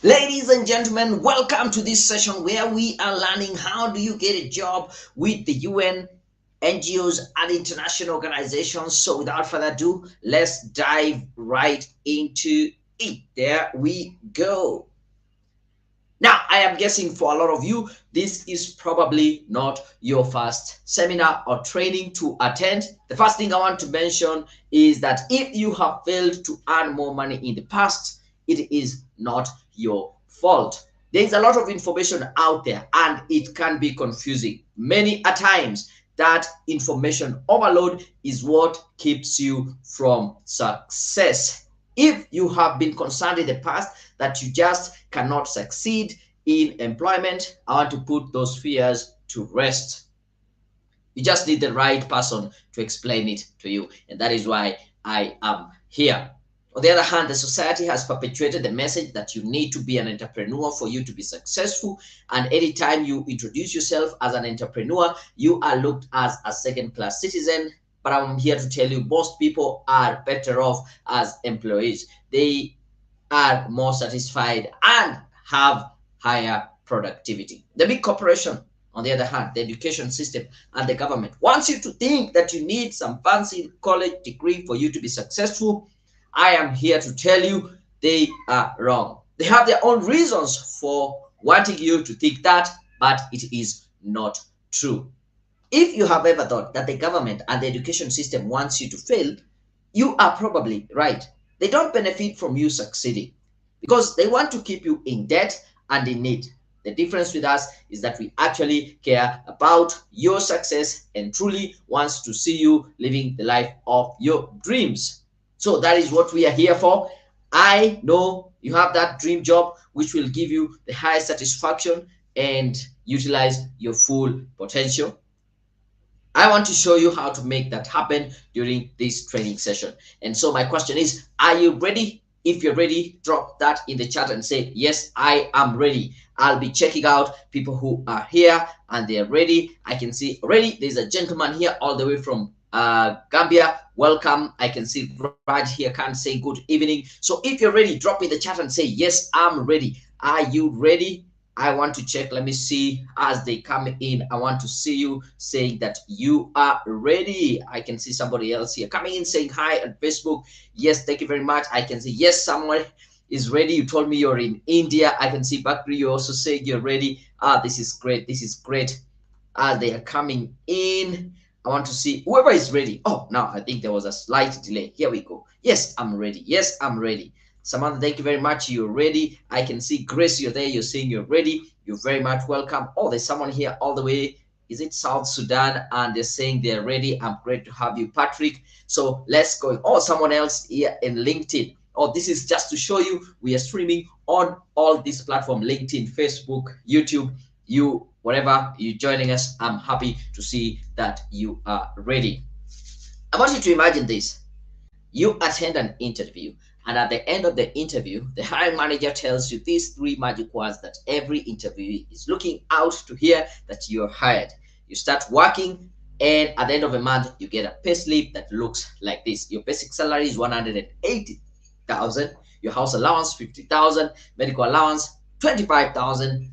Ladies and gentlemen, welcome to this session where we are learning how do you get a job with the UN, NGOs and international organizations. So without further ado, let's dive right into it. There we go. Now, I am guessing for a lot of you, this is probably not your first seminar or training to attend. The first thing I want to mention is that if you have failed to earn more money in the past, it is not your fault. There is a lot of information out there and it can be confusing. Many a times, that information overload is what keeps you from success. If you have been concerned in the past that you just cannot succeed in employment, I want to put those fears to rest. You just need the right person to explain it to you, and that is why I am here. On the other hand, the society has perpetuated the message that you need to be an entrepreneur for you to be successful. And anytime you introduce yourself as an entrepreneur, you are looked as a second-class citizen. But I'm here to tell you, most people are better off as employees. They are more satisfied and have higher productivity. The big corporation, on the other hand, the education system and the government wants you to think that you need some fancy college degree for you to be successful. I am here to tell you they are wrong. They have their own reasons for wanting you to think that, but it is not true. If you have ever thought that the government and the education system wants you to fail, you are probably right. They don't benefit from you succeeding because they want to keep you in debt and in need. The difference with us is that we actually care about your success and truly wants to see you living the life of your dreams. So that is what we are here for. I know you have that dream job which will give you the highest satisfaction and utilize your full potential. I want to show you how to make that happen during this training session. And so my question is, are you ready? If you're ready, drop that in the chat and say, yes, I am ready. I'll be checking out people who are here and they're ready. I can see already there's a gentleman here all the way from Gambia. Welcome. I can see Raj here can say good evening. So if you're ready, drop in the chat and say, yes, I'm ready. Are you ready? I want to check. Let me see as they come in. I want to see you saying that you are ready. I can see somebody else here coming in saying hi on Facebook. Yes, thank you very much. I can see yes, someone is ready. You told me you're in India. I can see Bakri, you also saying you're ready. This is great. This is great. They are coming in. I want to see whoever is ready. Oh, now I think there was a slight delay. Here we go. Yes, I'm ready. Yes, I'm ready. Samantha, thank you very much. You're ready. I can see Grace, you're there. You're saying you're ready. You're very much welcome. Oh, there's someone here all the way. Is it South Sudan? And they're saying they're ready. I'm great to have you, Patrick. So let's go. Oh, someone else here in LinkedIn. Oh, this is just to show you we are streaming on all these platforms, LinkedIn, Facebook, YouTube, you, wherever you're joining us. I'm happy to see that you are ready. I want you to imagine this. You attend an interview, and at the end of the interview, the hiring manager tells you these three magic words that every interviewee is looking out to hear that you're hired. You start working, and at the end of a month, you get a pay slip that looks like this. Your basic salary is 180,000. Your house allowance 50,000. Medical allowance 25,000.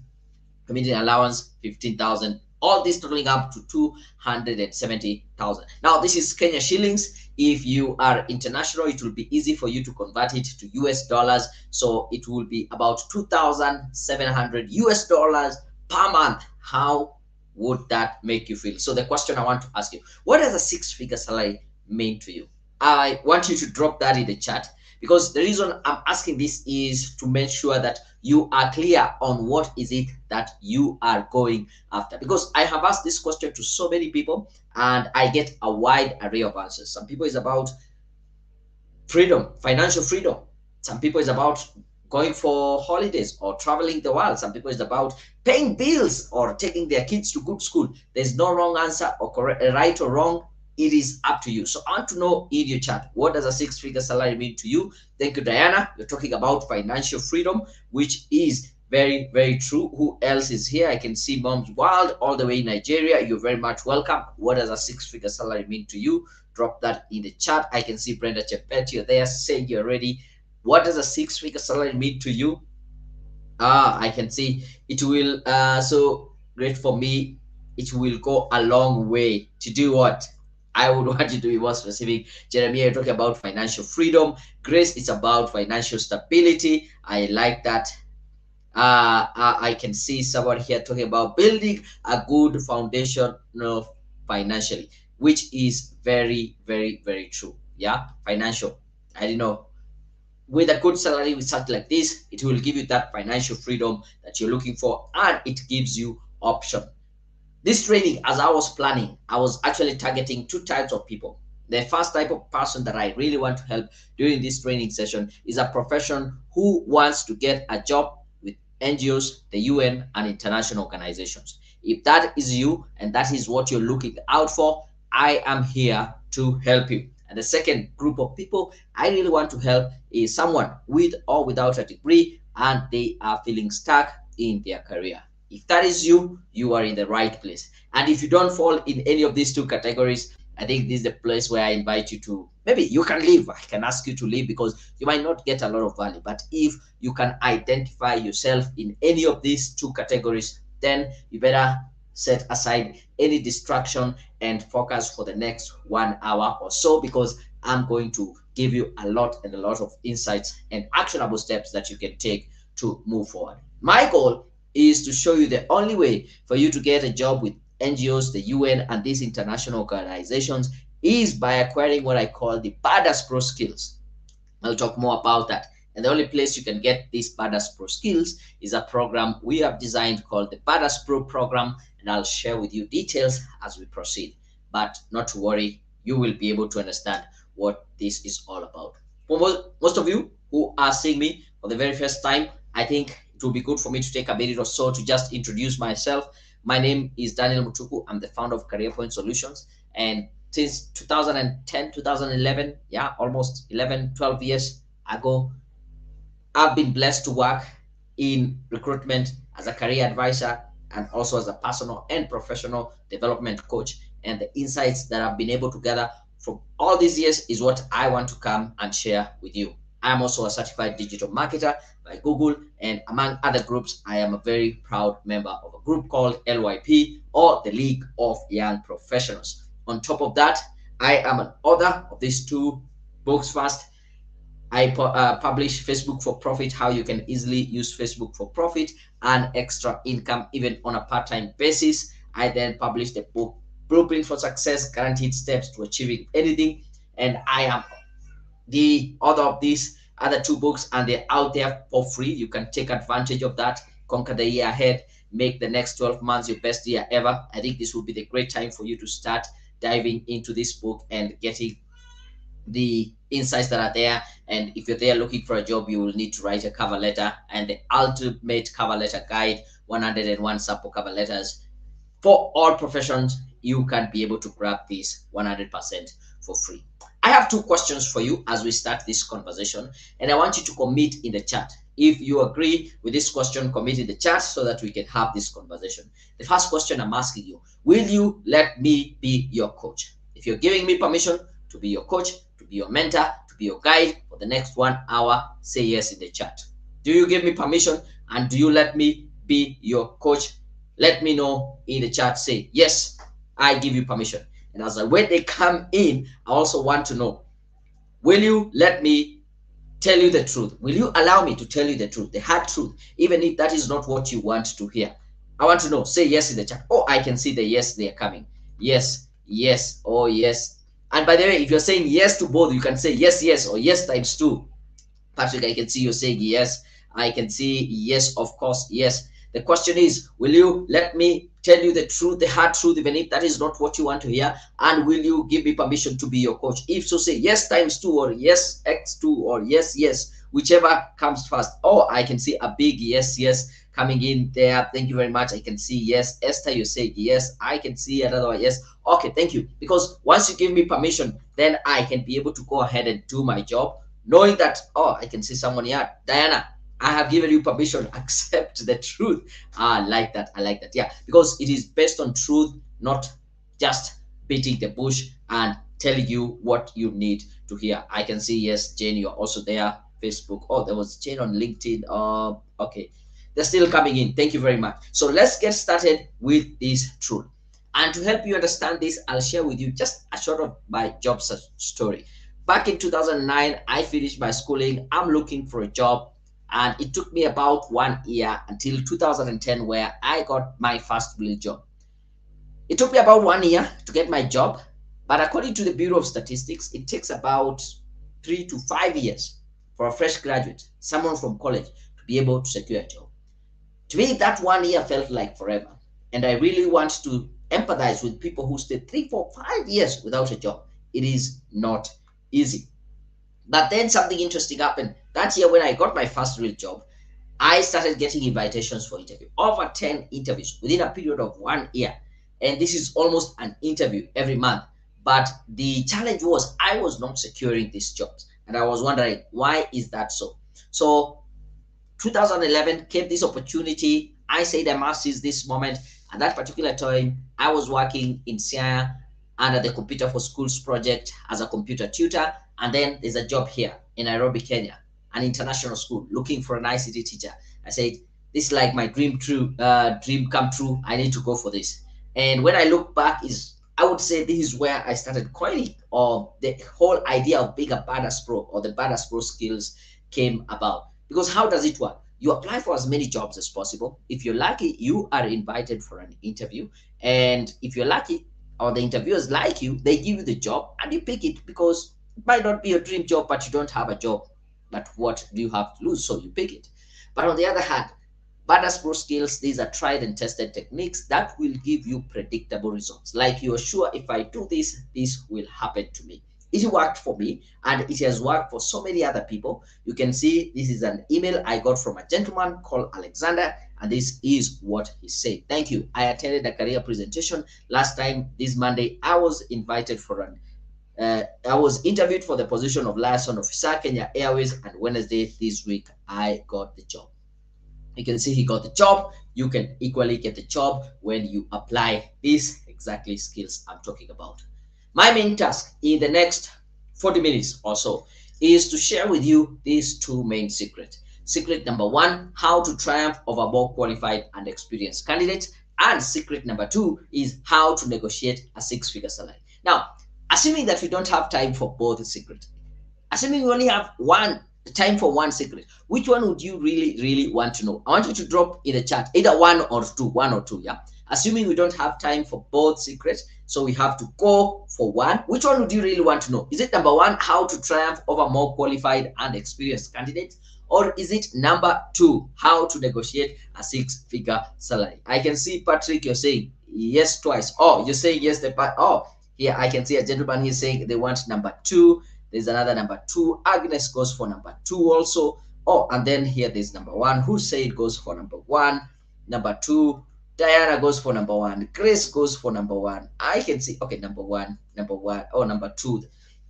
Community allowance 15,000. All this totaling up to 270,000. Now, this is Kenya shillings. If you are international, it will be easy for you to convert it to US dollars. So it will be about 2,700 US dollars per month. How would that make you feel? So the question I want to ask you, what does a six-figure salary mean to you? I want you to drop that in the chat, because the reason I'm asking this is to make sure that you are clear on what is it that you are going after. Because I have asked this question to so many people and I get a wide array of answers. Some people is about freedom, financial freedom. Some people is about going for holidays or traveling the world. Some people is about paying bills or taking their kids to good school. There's no wrong answer or correct, right or wrong. It is up to you. So I want to know in your chat, what does a six-figure salary mean to you? Thank you, Diana. You're talking about financial freedom, which is very, very true. Who else is here? I can see Mom's World all the way in Nigeria. You're very much welcome. What does a six-figure salary mean to you? Drop that in the chat. I can see Brenda Chepet, you're there saying you're ready. What does a six-figure salary mean to you? I can see it will. So great for me. It will go a long way to do what I would want you to be more specific. Jeremiah, you're talking about financial freedom. Grace is about financial stability. I like that. I can see someone here talking about building a good foundation, financially, which is very, very, very true. Yeah, financial. I don't know, with a good salary with something like this, it will give you that financial freedom that you're looking for, and it gives you option. This training, as I was planning, I was actually targeting two types of people. The first type of person that I really want to help during this training session is a profession who wants to get a job with NGOs, the UN, and international organizations. If that is you and that is what you're looking out for, I am here to help you. And the second group of people I really want to help is someone with or without a degree and they are feeling stuck in their career. If that is you, you are in the right place. And if you don't fall in any of these two categories, I think this is the place where I invite you to, maybe you can leave. I can ask you to leave because you might not get a lot of value. But if you can identify yourself in any of these two categories, then you better set aside any distraction and focus for the next 1 hour or so, because I'm going to give you a lot and a lot of insights and actionable steps that you can take to move forward. My goal is to show you the only way for you to get a job with NGOs, the UN, and these international organizations is by acquiring what I call the Badass Pro skills. I'll talk more about that. And the only place you can get these Badass Pro skills is a program we have designed called the Badass Pro program, and I'll share with you details as we proceed. But not to worry, you will be able to understand what this is all about. For most of you who are seeing me for the very first time, I think it will be good for me to take a minute or so to just introduce myself. My name is Daniel Mutuku. I'm the founder of Career Point Solutions. And since 2010, 2011, yeah, almost 11, 12 years ago, I've been blessed to work in recruitment as a career advisor and also as a personal and professional development coach. And the insights that I've been able to gather from all these years is what I want to come and share with you. I'm also a certified digital marketer by Google, and among other groups, I am a very proud member of a group called LYP, or the League of Young Professionals. On top of that, I am an author of these two books. First, I publish Facebook for Profit, how you can easily use Facebook for profit and extra income even on a part-time basis. I then published the book Blueprint for Success, Guaranteed Steps to Achieving Anything. And I am the author of these other two books, and they're out there for free. You can take advantage of that, conquer the year ahead, make the next 12 months your best year ever. I think this will be the great time for you to start diving into this book and getting the insights that are there. And if you're there looking for a job, you will need to write a cover letter, and the ultimate cover letter guide, 101 sample cover letters for all professions. You can be able to grab this 100% for free. I have two questions for you as we start this conversation, and I want you to commit in the chat. If you agree with this question, commit in the chat so that we can have this conversation. The first question I'm asking you: will you let me be your coach? If you're giving me permission to be your coach, to be your mentor, to be your guide for the next 1 hour, say yes in the chat. Do you give me permission, and do you let me be your coach? Let me know in the chat. Say yes, I give you permission. And as I wait they come in, I also want to know, will you let me tell you the truth? Will you allow me to tell you the truth, the hard truth, even if that is not what you want to hear? I want to know. Say yes in the chat. Oh, I can see the yes, they are coming. Yes, yes, oh yes. And by the way, if you're saying yes to both, you can say yes, yes, or yes times two. Patrick, I can see you saying yes. I can see yes, of course, yes. The question is, will you let me tell you the truth, the hard truth, even if that is not what you want to hear? And will you give me permission to be your coach? If so, say yes times two, or yes x2, or yes, yes, whichever comes first. Oh, I can see a big yes, yes coming in there. Thank you very much. I can see yes. Esther, you say yes. I can see another one. Yes. Okay, thank you. Because once you give me permission, then I can be able to go ahead and do my job, knowing that, oh, I can see someone here. Diana, I have given you permission. Accept the truth. I like that. I like that. Yeah, because it is based on truth, not just beating the bush and telling you what you need to hear. I can see, yes, Jane, you're also there. Facebook. Oh, there was Jane on LinkedIn. Okay. They're still coming in. Thank you very much. So let's get started with this tool. And to help you understand this, I'll share with you just a short of my job story. Back in 2009, I finished my schooling. I'm looking for a job, and it took me about 1 year until 2010 where I got my first real job. It took me about 1 year to get my job, but according to the Bureau of Statistics, it takes about 3 to 5 years for a fresh graduate, someone from college, to be able to secure a job. To me, that 1 year felt like forever. And I really want to empathize with people who stay 3, 4, 5 years without a job. It is not easy. But then something interesting happened. That year, when I got my first real job, I started getting invitations for interview, over 10 interviews within a period of 1 year. And this is almost an interview every month. But the challenge was I was not securing these jobs. And I was wondering, why is that so? So 2011 came this opportunity. I said I must seize this moment. At that particular time, I was working in Siaya under the Computer for Schools project as a computer tutor. And then there's a job here in Nairobi, Kenya, an international school looking for an ICT teacher. I said, this is like my dream come true. I need to go for this. And when I look back, I would say this is where I started coining, or the whole idea of being a badass pro, or the badass pro skills came about. Because how does it work? You apply for as many jobs as possible. If you're lucky, you are invited for an interview. And if you're lucky, or the interviewers like you, they give you the job and you pick it, because it might not be your dream job, but you don't have a job. But what do you have to lose? So you pick it. But on the other hand, badass pro skills, these are tried and tested techniques that will give you predictable results. Like, you are sure, if I do this, this will happen to me. It worked for me, and it has worked for so many other people. You can see this is an email I got from a gentleman called Alexander, and this is what he said. Thank you. I attended a career presentation last time this Monday. I was invited for I was interviewed for the position of liaison officer, Kenya Airways, and Wednesday this week I got the job. You can see he got the job. You can equally get the job when you apply these exactly skills I'm talking about. My main task in the next 40 minutes or so is to share with you these two main secrets. Secret number one, how to triumph over more qualified and experienced candidates. And secret number two is how to negotiate a six-figure salary. Now, assuming that we don't have time for both secrets, assuming we only have time for one secret, which one would you really want to know? I want you to drop in the chat either one or two. Yeah, assuming we don't have time for both secrets, so we have to go for one. Which one would you really want to know? Is it number one, how to triumph over more qualified and experienced candidates, or is it number two, how to negotiate a six-figure salary? I can see Patrick, you're saying yes twice. Oh, you're saying yes. Here I can see a gentleman here saying they want number two. There's another number two. Agnes goes for number two also. Oh, and then here there's number one. Who said goes for number one? Number two. Diana goes for number one. Grace goes for number one. I can see, okay, number one. Oh, number two.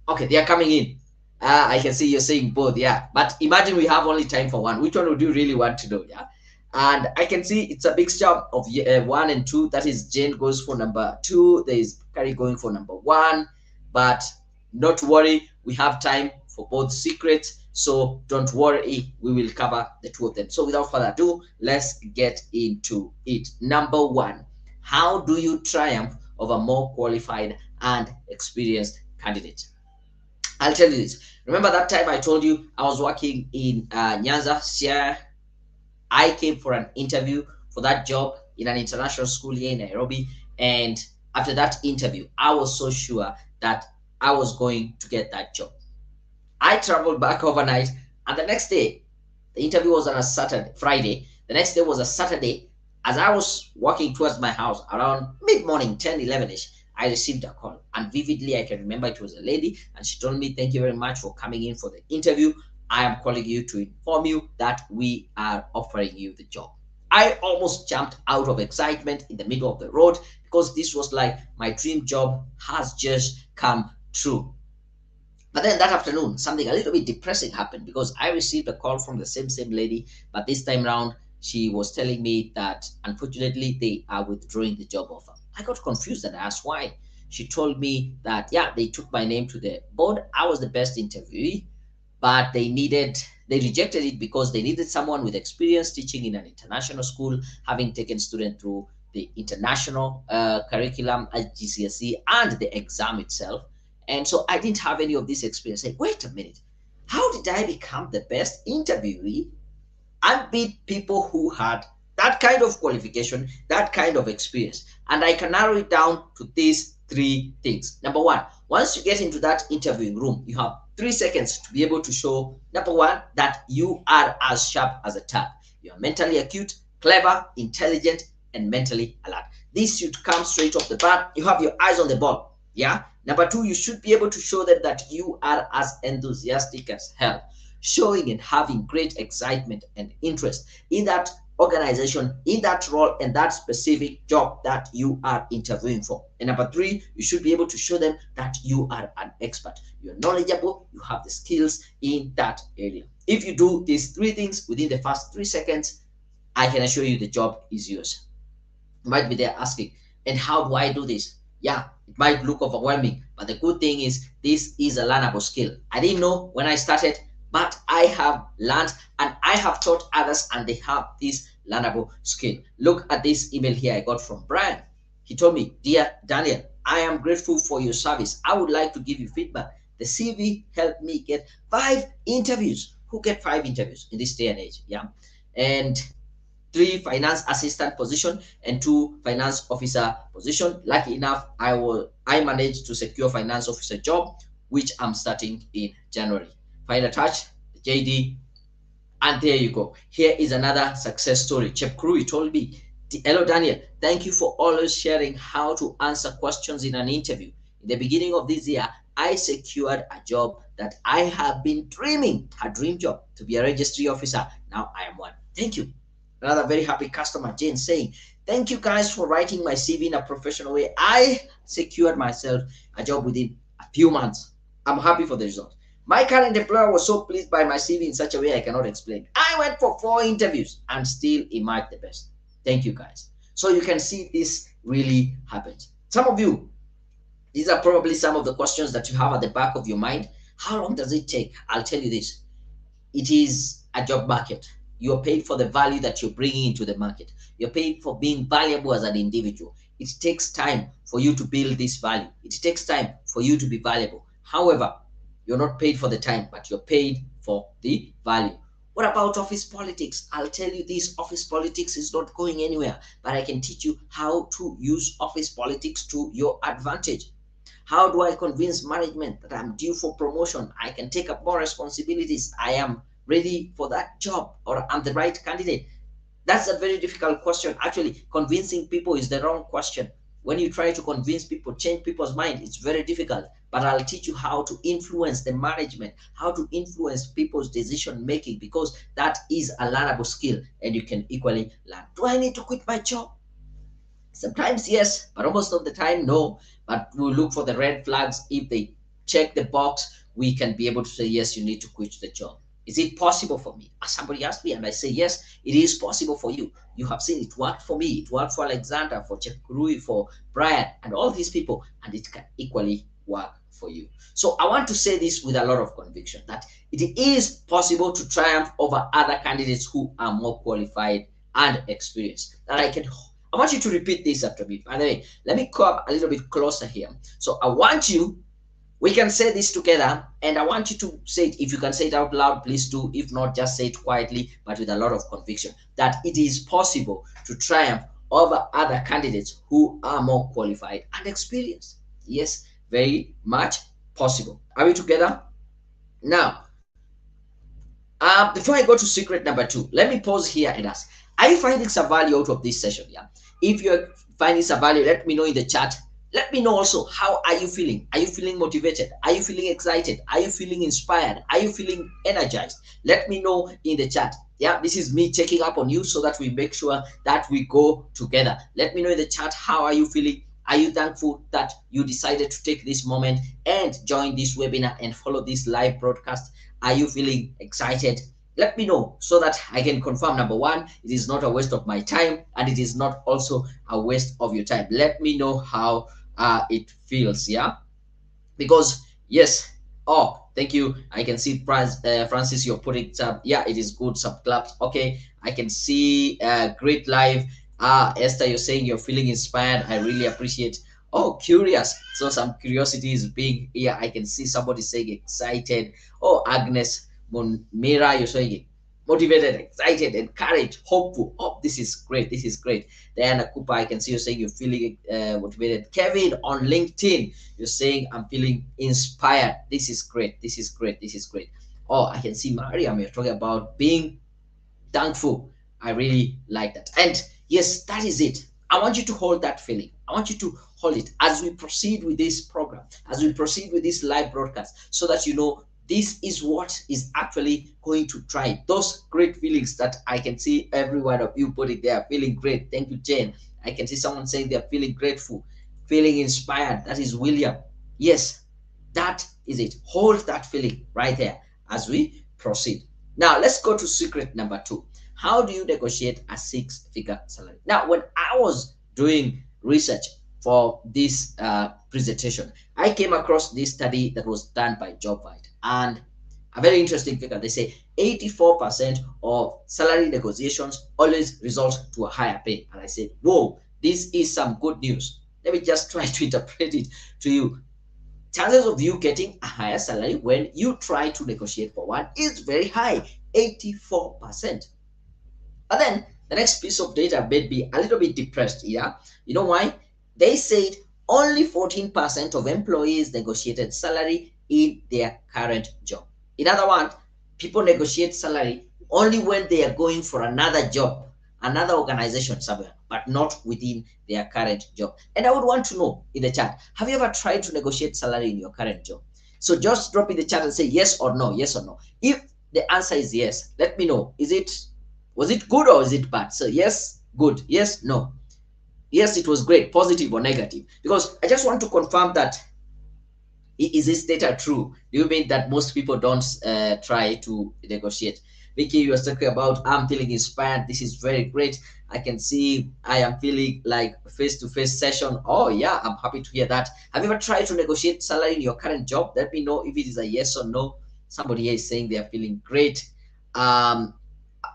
Okay, they are coming in. I can see you're saying both, yeah. But imagine we have only time for one. Which one would you really want to know, yeah? And I can see it's a mixture of one and two. That is, Jane goes for number two. There is Carrie going for number one. But not to worry, we have time for both secrets. So don't worry, we will cover the two of them. So without further ado, let's get into it. Number one, how do you triumph over more qualified and experienced candidates? I'll tell you this. Remember that time I told you I was working in Nyanza, Siaya. I came for an interview for that job in an international school here in Nairobi. And after that interview, I was so sure that I was going to get that job. I traveled back overnight, and the next day, the interview was on a Friday. The next day was a Saturday. As I was walking towards my house around mid-morning, 10, 11-ish, I received a call. And vividly, I can remember it was a lady, and she told me, thank you very much for coming in for the interview. I am calling you to inform you that we are offering you the job. I almost jumped out of excitement in the middle of the road, because this was like my dream job has just come true. But then that afternoon, something a little bit depressing happened, because I received a call from the same lady, but this time around, she was telling me that unfortunately they are withdrawing the job offer. I got confused and I asked why. She told me that, yeah, they took my name to the board. I was the best interviewee, but they rejected it because they needed someone with experience teaching in an international school, having taken students through the international curriculum at GCSE and the exam itself. And so I didn't have any of this experience. I said, wait a minute, how did I become the best interviewee and beat people who had that kind of qualification, that kind of experience? And I can narrow it down to these three things. Number one, once you get into that interviewing room, you have 3 seconds to be able to show, number one, that you are as sharp as a tack. You are mentally acute, clever, intelligent, and mentally alert. This should come straight off the bat. You have your eyes on the ball. Yeah. Number two, you should be able to show them that you are as enthusiastic as hell, showing and having great excitement and interest in that organization, in that role, and that specific job that you are interviewing for. And number three, you should be able to show them that you are an expert. You're knowledgeable, you have the skills in that area. If you do these three things within the first 3 seconds, I can assure you the job is yours. You might be there asking, and how do I do this? Yeah, it might look overwhelming, but the good thing is this is a learnable skill. I didn't know when I started, but I have learned and I have taught others, and they have this learnable skill. Look at this email here I got from Brian. He told me, dear Daniel, I am grateful for your service. I would like to give you feedback. The CV helped me get 5 interviews. Who get 5 interviews in this day and age? Yeah. And 3 finance assistant position and 2 finance officer position. Lucky enough, I managed to secure finance officer job, which I'm starting in January. Find attached the JD, and there you go. Here is another success story. Chef Crew told me, hello Daniel, thank you for always sharing how to answer questions in an interview. In the beginning of this year, I secured a job that I have been dreaming, a dream job, to be a registry officer. Now I am one. Thank you. Another very happy customer, Jane, saying, thank you guys for writing my CV in a professional way. I secured myself a job within a few months. I'm happy for the result. My current employer was so pleased by my CV in such a way I cannot explain. I went for 4 interviews and still emerged the best. Thank you, guys. So you can see this really happens. Some of you, these are probably some of the questions that you have at the back of your mind. How long does it take? I'll tell you this. It is a job market. You're paid for the value that you're bringing into the market. You're paid for being valuable as an individual. It takes time for you to build this value. It takes time for you to be valuable. However, you're not paid for the time, but you're paid for the value. What about office politics? I'll tell you this, office politics is not going anywhere, but I can teach you how to use office politics to your advantage. How do I convince management that I'm due for promotion? I can take up more responsibilities. I am ready for that job, or I'm the right candidate. That's a very difficult question. Actually, convincing people is the wrong question. When you try to convince people, change people's mind, it's very difficult. But I'll teach you how to influence the management, how to influence people's decision making, because that is a learnable skill and you can equally learn. Do I need to quit my job? Sometimes yes, but most of the time no. But we'll look for the red flags. If they check the box, we can be able to say, yes, you need to quit the job. Is it possible for me? Somebody asked me and I say, yes, it is possible for you. You have seen it worked for me. It worked for Alexander, for Chef Kurui, for Brian, and all these people, and it can equally work for you. So I want to say this with a lot of conviction, that it is possible to triumph over other candidates who are more qualified and experienced. That I want you to repeat this after me. By the way, let me come a little bit closer here. So I want you, we can say this together, and I want you to say it. If you can say it out loud, please do. If not, just say it quietly, but with a lot of conviction, that it is possible to triumph over other candidates who are more qualified and experienced. Yes, very much possible. Are we together? Now, before I go to secret number 2, let me pause here and ask, are you finding some value out of this session? Yeah. If you're finding some value, let me know in the chat. Let me know also, how are you feeling? Are you feeling motivated? Are you feeling excited? Are you feeling inspired? Are you feeling energized? Let me know in the chat. Yeah, this is me checking up on you so that we make sure that we go together. Let me know in the chat, how are you feeling? Are you thankful that you decided to take this moment and join this webinar and follow this live broadcast? Are you feeling excited? Let me know so that I can confirm, number 1, it is not a waste of my time, and it is not also a waste of your time. Let me know how it feels, yeah? Because yes, Thank you. I can see Francis, you're putting sub. Yeah, it is good. Sub claps. Okay, I can see great live. Esther, you're saying you're feeling inspired. I really appreciate. Oh, curious. So some curiosity is being. Yeah, I can see somebody saying excited. Oh, Agnes Mira, you're saying motivated, excited, encouraged, hopeful. Oh, this is great. This is great. Diana Cooper, I can see you saying you're feeling motivated. Kevin on LinkedIn, you're saying I'm feeling inspired. This is great. This is great. This is great. Oh, I can see Mariam, you're talking about being thankful. I really like that. And yes, that is it. I want you to hold that feeling. I want you to hold it as we proceed with this program, as we proceed with this live broadcast, so that you know this is what is actually going to drive those great feelings that I can see every one of you putting there, feeling great. Thank you, Jane. I can see someone saying they're feeling grateful, feeling inspired. That is William. Yes, that is it. Hold that feeling right there as we proceed. Now, let's go to secret number 2. How do you negotiate a 6-figure salary? Now, when I was doing research for this presentation, I came across this study that was done by JobVite, and a very interesting figure. They say 84% of salary negotiations always result to a higher pay. And I said, whoa, this is some good news. Let me just try to interpret it to you. Chances of you getting a higher salary when you try to negotiate for one is very high, 84%. But then the next piece of data made me a little bit depressed. Yeah, you know why? They said only 14% of employees negotiated salary in their current job. In other words, people negotiate salary only when they are going for another job, another organization somewhere, but not within their current job. And I would want to know in the chat, have you ever tried to negotiate salary in your current job? So just drop in the chat and say yes or no, yes or no. If the answer is yes, let me know. Was it good or is it bad? So yes, good. Yes, no. Yes, it was great, positive or negative. Because I just want to confirm that, is this data true? Do you mean that most people don't try to negotiate? Vicky, you were talking about I'm feeling inspired. This is very great. I can see I am feeling like face-to-face session. Oh yeah, I'm happy to hear that. Have you ever tried to negotiate salary in your current job? Let me know if it is a yes or no. Somebody here is saying they are feeling great.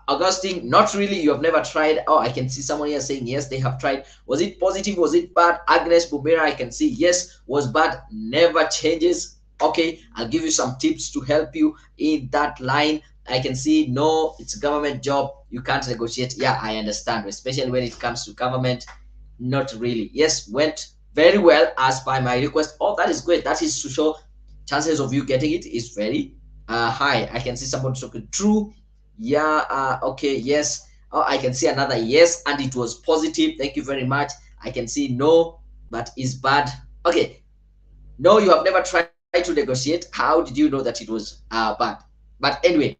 Augustine, not really. You have never tried. Oh, I can see someone here saying yes, they have tried. Was it positive? Was it bad? Agnes Bumera, I can see yes. Was bad? Never changes. Okay, I'll give you some tips to help you in that line. I can see no, it's a government job. You can't negotiate. Yeah, I understand, especially when it comes to government. Not really. Yes, went very well as by my request. Oh, that is great. That is to show chances of you getting it is very high. I can see somebody talking true. Yeah, okay, yes. Oh, I can see another yes, and it was positive. Thank you very much. I can see no, but is bad. Okay, no, you have never tried to negotiate. How did you know that it was bad? But anyway,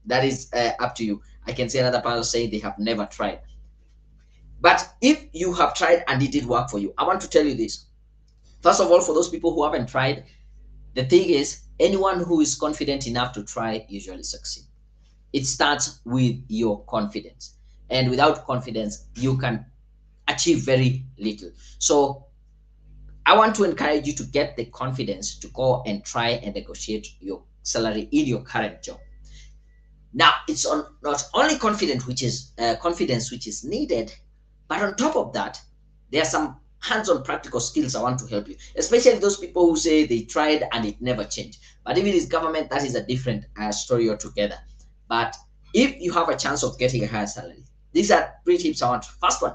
that is up to you. I can see another person saying they have never tried. But if you have tried and it did work for you, I want to tell you this. First of all, for those people who haven't tried, the thing is, anyone who is confident enough to try usually succeeds. It starts with your confidence, and without confidence you can achieve very little. So I want to encourage you to get the confidence to go and try and negotiate your salary in your current job. Now it's not only confidence which is needed, but on top of that, there are some hands-on practical skills I want to help you, especially those people who say they tried and it never changed. But if it is government, that is a different story altogether. But if you have a chance of getting a higher salary, these are 3 tips I want. First one,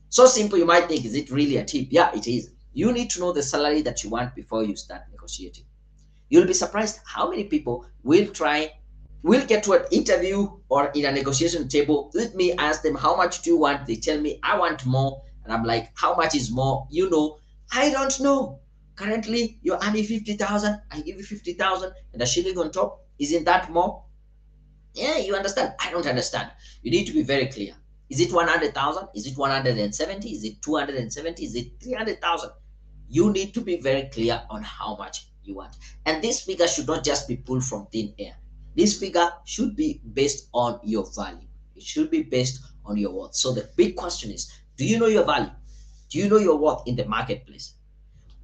so simple you might think, is it really a tip? Yeah, it is. You need to know the salary that you want before you start negotiating. You'll be surprised how many people will get to an interview or in a negotiation table. Let me ask them, how much do you want? They tell me, I want more. And I'm like, how much is more? I don't know. Currently, you're earning 50,000. I give you 50,000 and a shilling on top. Isn't that more? Yeah, you understand. I don't understand. You need to be very clear. Is it 100,000? Is it 170? Is it 270? Is it 300,000? You need to be very clear on how much you want. And this figure should not just be pulled from thin air. This figure should be based on your value. It should be based on your worth. So the big question is, do you know your value? Do you know your worth in the marketplace?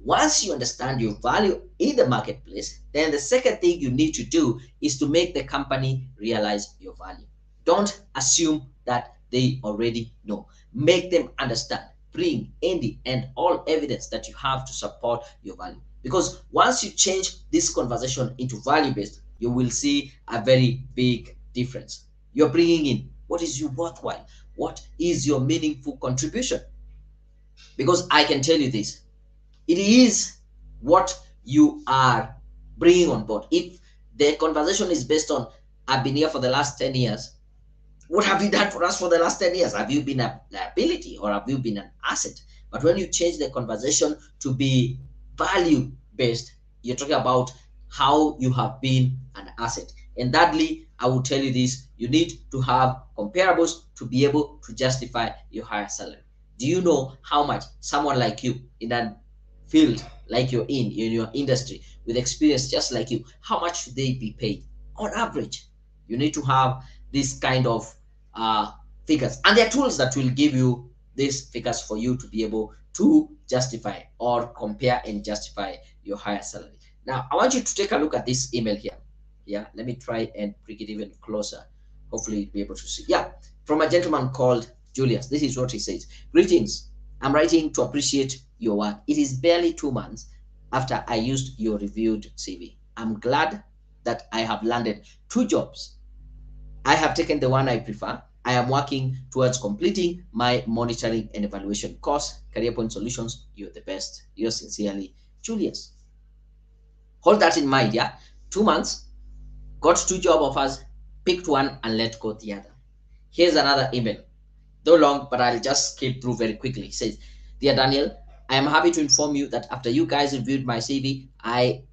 Once you understand your value in the marketplace, then the second thing you need to do is to make the company realize your value. Don't assume that they already know. Make them understand. Bring in the end all evidence that you have to support your value. Because once you change this conversation into value based, you will see a very big difference. You're bringing in what is your worthwhile, what is your meaningful contribution. Because I can tell you this, it is what you are bringing on board. If the conversation is based on, I've been here for the last 10 years, what have you done for us for the last 10 years? Have you been a liability or have you been an asset? But when you change the conversation to be value based, you're talking about how you have been an asset. And thirdly, I will tell you this, you need to have comparables to be able to justify your higher salary. Do you know how much someone like you in a field like you're in your industry, with experience just like you, how much should they be paid on average? You need to have this kind of uh, figures, and there are tools that will give you these figures for you to be able to justify or compare and justify your higher salary. Now I want you to take a look at this email here. Yeah, let me try and bring it even closer. Hopefully you'll be able to see. Yeah, from a gentleman called Julius. This is what he says. Greetings, I'm writing to appreciate your work. It is barely 2 months after I used your reviewed CV. I'm glad that I have landed 2 jobs. I have taken the one I prefer. I am working towards completing my monitoring and evaluation course. Career Point Solutions, you're the best. Yours sincerely, Julius. Hold that in mind, yeah? 2 months, got 2 job offers, picked one and let go the other. Here's another email. Though long, but I'll just skip through very quickly. It says, Dear Daniel, I am happy to inform you that after you guys reviewed my CV, I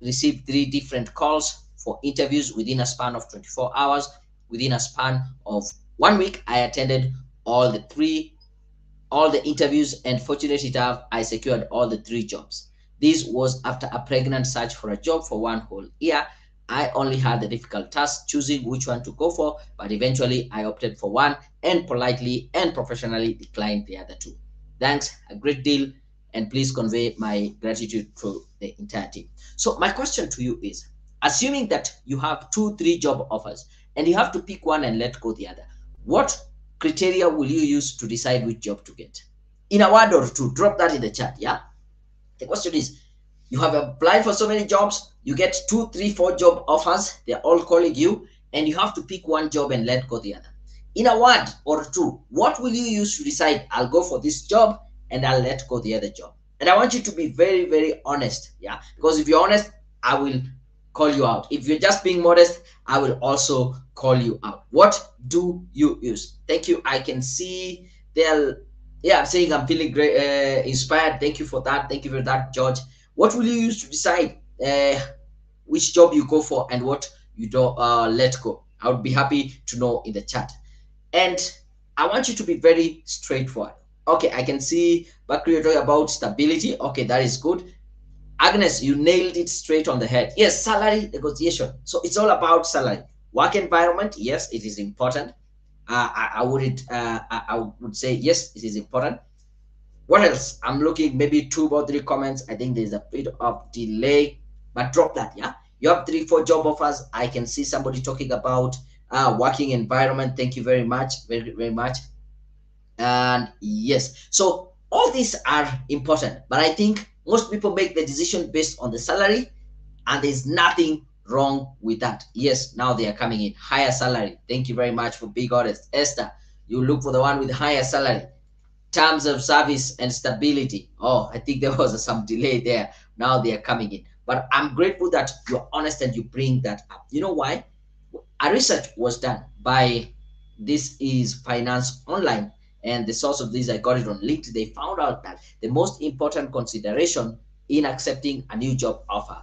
received 3 different calls for interviews within a span of 24 hours. Within a span of 1 week, I attended all the interviews, and fortunately enough, I secured all the 3 jobs. This was after a pregnant search for a job for 1 whole year. I only had the difficult task choosing which one to go for, but eventually I opted for one and politely and professionally declined the other 2. Thanks a great deal, and please convey my gratitude to the entire team. So my question to you is, assuming that you have 3 job offers and you have to pick one and let go the other, what criteria will you use to decide which job to get? In a word or two, drop that in the chat. Yeah. The question is, you have applied for so many jobs, you get 2, 3, 4 job offers, they're all calling you, and you have to pick one job and let go the other. In a word or two, what will you use to decide, I'll go for this job and I'll let go the other job? And I want you to be very, very honest. Yeah. Because if you're honest, I will call you out. If you're just being modest, I will also call you out. What do you use? Thank you. I can see they're, yeah, I'm saying I'm feeling great, inspired. Thank you for that. Thank you for that, George. What will you use to decide which job you go for and what you don't let go? I would be happy to know in the chat. And I want you to be very straightforward. Okay, I can see Bakri, you're talking about stability. Okay, that is good. Agnes, you nailed it straight on the head. Yes, salary negotiation. So it's all about salary. Work environment, yes, it is important. I would say yes, it is important. What else? I'm looking maybe 2 or 3 comments. I think there's a bit of delay, but drop that. Yeah, you have 3, 4 job offers. I can see somebody talking about working environment. Thank you very much, very very much. And yes, so all these are important, but I think most people make the decision based on the salary, and there's nothing wrong with that. Yes, now they are coming in higher salary. Thank you very much for being honest. Esther, you look for the one with higher salary. Terms of service and stability. Oh, I think there was some delay there. Now they are coming in, but I'm grateful that you're honest and you bring that up. You know why? A research was done by, this is Finance Online, and the source of this, I got it on LinkedIn. They found out that the most important consideration in accepting a new job offer,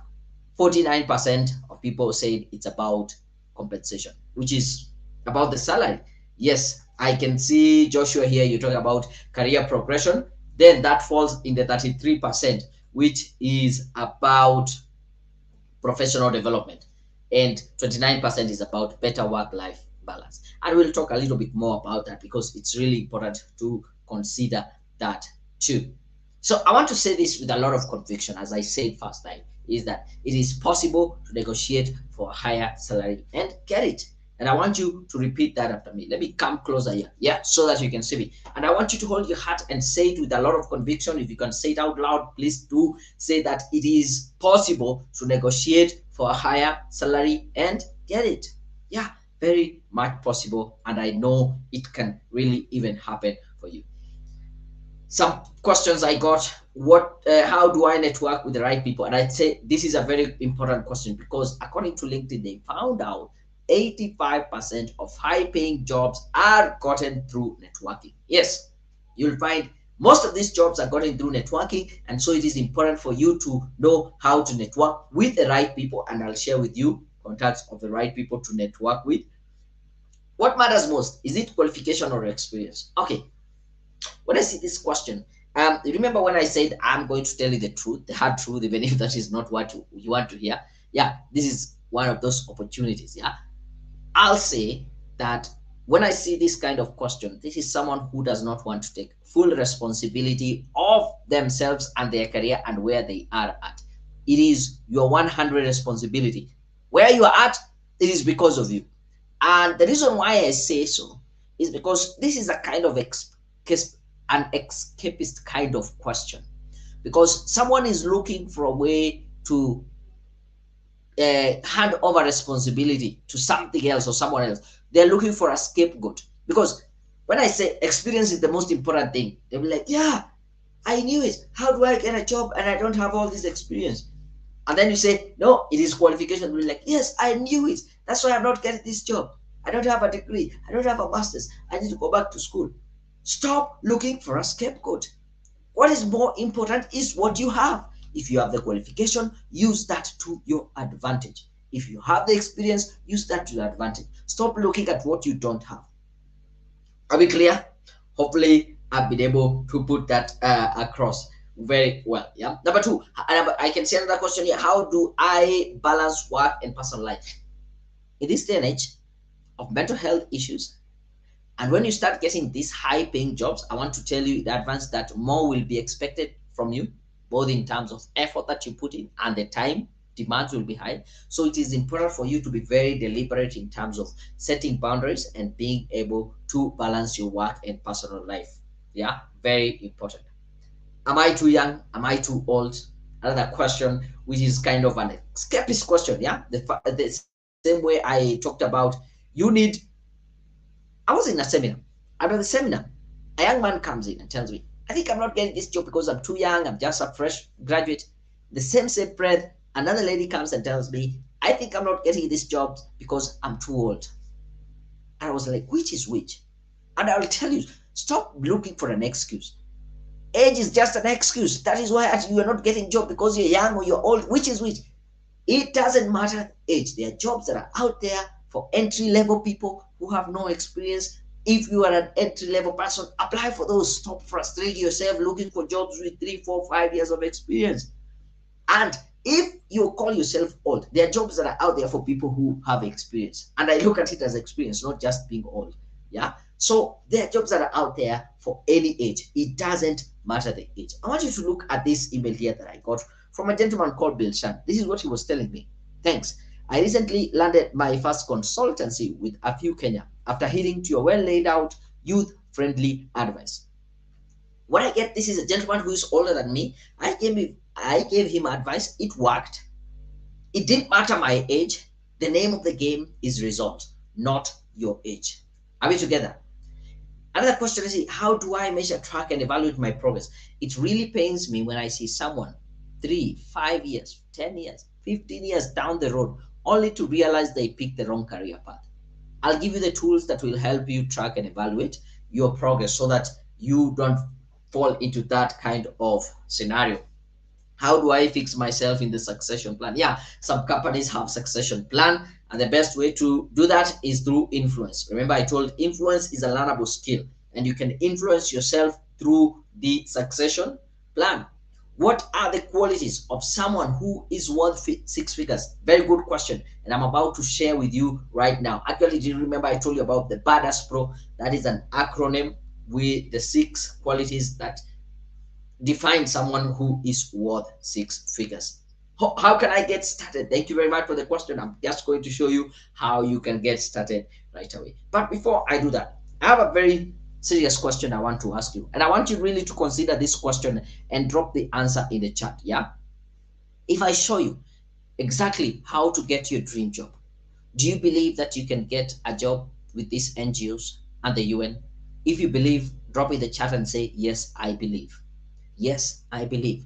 49% of people said it's about compensation, which is about the salary. Yes, I can see Joshua here, you're talking about career progression. Then that falls in the 33%, which is about professional development, and 29% is about better work-life balance. And we'll talk a little bit more about that because it's really important to consider that too. So I want to say this with a lot of conviction, as I said first time, is that it is possible to negotiate for a higher salary and get it. And I want you to repeat that after me. Let me come closer here, yeah, so that you can see me. And I want you to hold your heart and say it with a lot of conviction. If you can say it out loud, please do say that it is possible to negotiate for a higher salary and get it. Yeah, very much possible. And I know it can really even happen for you. Some questions I got: how do I network with the right people? And I'd say this is a very important question, because according to LinkedIn, they found out 85% of high paying jobs are gotten through networking. Yes, you'll find most of these jobs are gotten through networking, and so it is important for you to know how to network with the right people. And I'll share with you contacts of the right people to network with. What matters most? Is it qualification or experience? Okay, when I see this question, remember when I said I'm going to tell you the truth, the hard truth, even if that is not what you want to hear? Yeah, this is one of those opportunities. Yeah, I'll say that when I see this kind of question, this is someone who does not want to take full responsibility of themselves and their career and where they are at. It is your 100 responsibility. Where you are at, it is because of you. And the reason why I say so is because this is a kind of an escapist kind of question. Because someone is looking for a way to hand over responsibility to something else or someone else. They're looking for a scapegoat. Because when I say experience is the most important thing, they'll be like, yeah, I knew it. How do I get a job and I don't have all this experience? And then you say, no, it is qualification. We're like, yes, I knew it. That's why I'm not getting this job. I don't have a degree. I don't have a master's. I need to go back to school. Stop looking for a scapegoat. What is more important is what you have. If you have the qualification, use that to your advantage. If you have the experience, use that to your advantage. Stop looking at what you don't have. Are we clear? Hopefully, I've been able to put that across very well. Yeah. Number two, I can see another question here. How do I balance work and personal life? In this day and age of mental health issues, and when you start getting these high paying jobs, I want to tell you in advance that more will be expected from you, both in terms of effort that you put in and the time demands will be high. So it is important for you to be very deliberate in terms of setting boundaries and being able to balance your work and personal life. Yeah, very important. Am I too young? Am I too old? Another question, which is kind of an escapist question. Yeah, the same way I talked about, you need. I was in a seminar. After the seminar, a young man comes in and tells me, I think I'm not getting this job because I'm too young. I'm just a fresh graduate. The same breath, another lady comes and tells me, I think I'm not getting this job because I'm too old. And I was like, which is which? And I'll tell you, stop looking for an excuse. Age is just an excuse. That is why you are not getting job, because you're young or you're old. Which is which? It doesn't matter age. There are jobs that are out there for entry level people who have no experience. If you are an entry level person, apply for those. Stop frustrating yourself looking for jobs with 3, 4, 5 years of experience. And if you call yourself old, there are jobs that are out there for people who have experience. And I look at it as experience, not just being old. Yeah. So there are jobs that are out there for any age. It doesn't matter the age. I want you to look at this email here that I got from a gentleman called Bill Shan. This is what he was telling me. Thanks. I recently landed my first consultancy with a few Kenya after heeding to your well laid out, youth friendly advice. When I get, this is a gentleman who is older than me. I gave him advice. It worked. It didn't matter my age. The name of the game is results, not your age. Are we together? Another question is, how do I measure, track, and evaluate my progress? It really pains me when I see someone 3, 5 years, 10 years, 15 years down the road only to realize they picked the wrong career path. I'll give you the tools that will help you track and evaluate your progress so that you don't fall into that kind of scenario. How do I fix myself in the succession plan? Yeah, some companies have succession plan, and the best way to do that is through influence. Remember, I told influence is a learnable skill, and you can influence yourself through the succession plan. What are the qualities of someone who is worth 6 figures? Very good question, and I'm about to share with you right now. Actually, do you remember I told you about the Badass Pro? That is an acronym with the 6 qualities that define someone who is worth six figures. How can I get started? Thank you very much for the question. I'm just going to show you how you can get started right away. But before I do that, I have a very serious question I want to ask you. And I want you really to consider this question and drop the answer in the chat. Yeah. If I show you exactly how to get your dream job, do you believe that you can get a job with these NGOs and the UN? If you believe, drop in the chat and say, yes, I believe. Yes, I believe.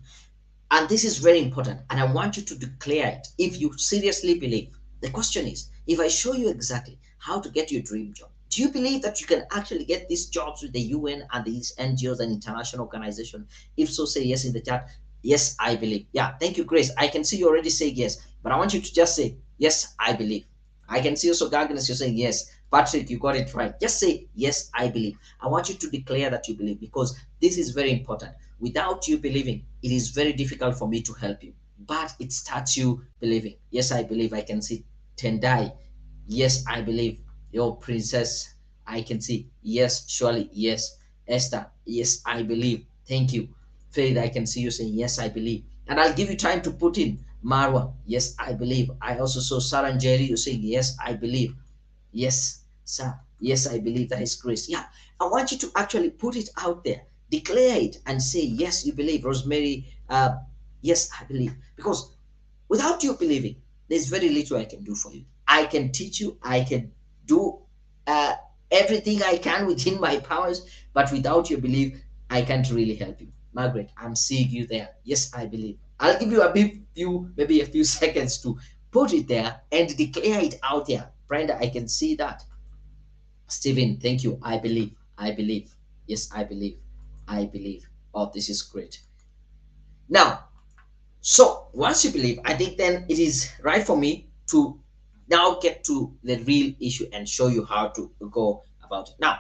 And this is very important. And I want you to declare it if you seriously believe. The question is, if I show you exactly how to get your dream job, do you believe that you can actually get these jobs with the UN and these NGOs and international organizations? If so, say yes in the chat. Yes, I believe. Yeah, thank you, Grace. I can see you already say yes, but I want you to just say, yes, I believe. I can see also Gagnes, you're saying yes. Patrick, you got it right. Just say, yes, I believe. I want you to declare that you believe because this is very important. Without you believing, it is very difficult for me to help you. But it starts you believing. Yes, I believe. I can see Tendai. Yes, I believe. Your princess. I can see. Yes, surely. Yes. Esther. Yes, I believe. Thank you. Faith, I can see you saying, yes, I believe. And I'll give you time to put in Marwa. Yes, I believe. I also saw Sarah and Jerry. You saying, yes, I believe. Yes, sir. Yes, I believe that is grace. Yeah, I want you to actually put it out there, declare it, and say, yes, you believe. Rosemary, yes, I believe. Because without you believing, there's very little I can do for you. I can teach you, I can do uh, everything I can within my powers, but without your belief, I can't really help you. Margaret, I'm seeing you there. Yes, I believe. I'll give you maybe a few seconds to put it there and declare it out there. Brenda, I can see that. Stephen, thank you. I believe. I believe. Yes, I believe. I believe. Oh, this is great. Now, so once you believe, I think then it is right for me to now get to the real issue and show you how to go about it. Now,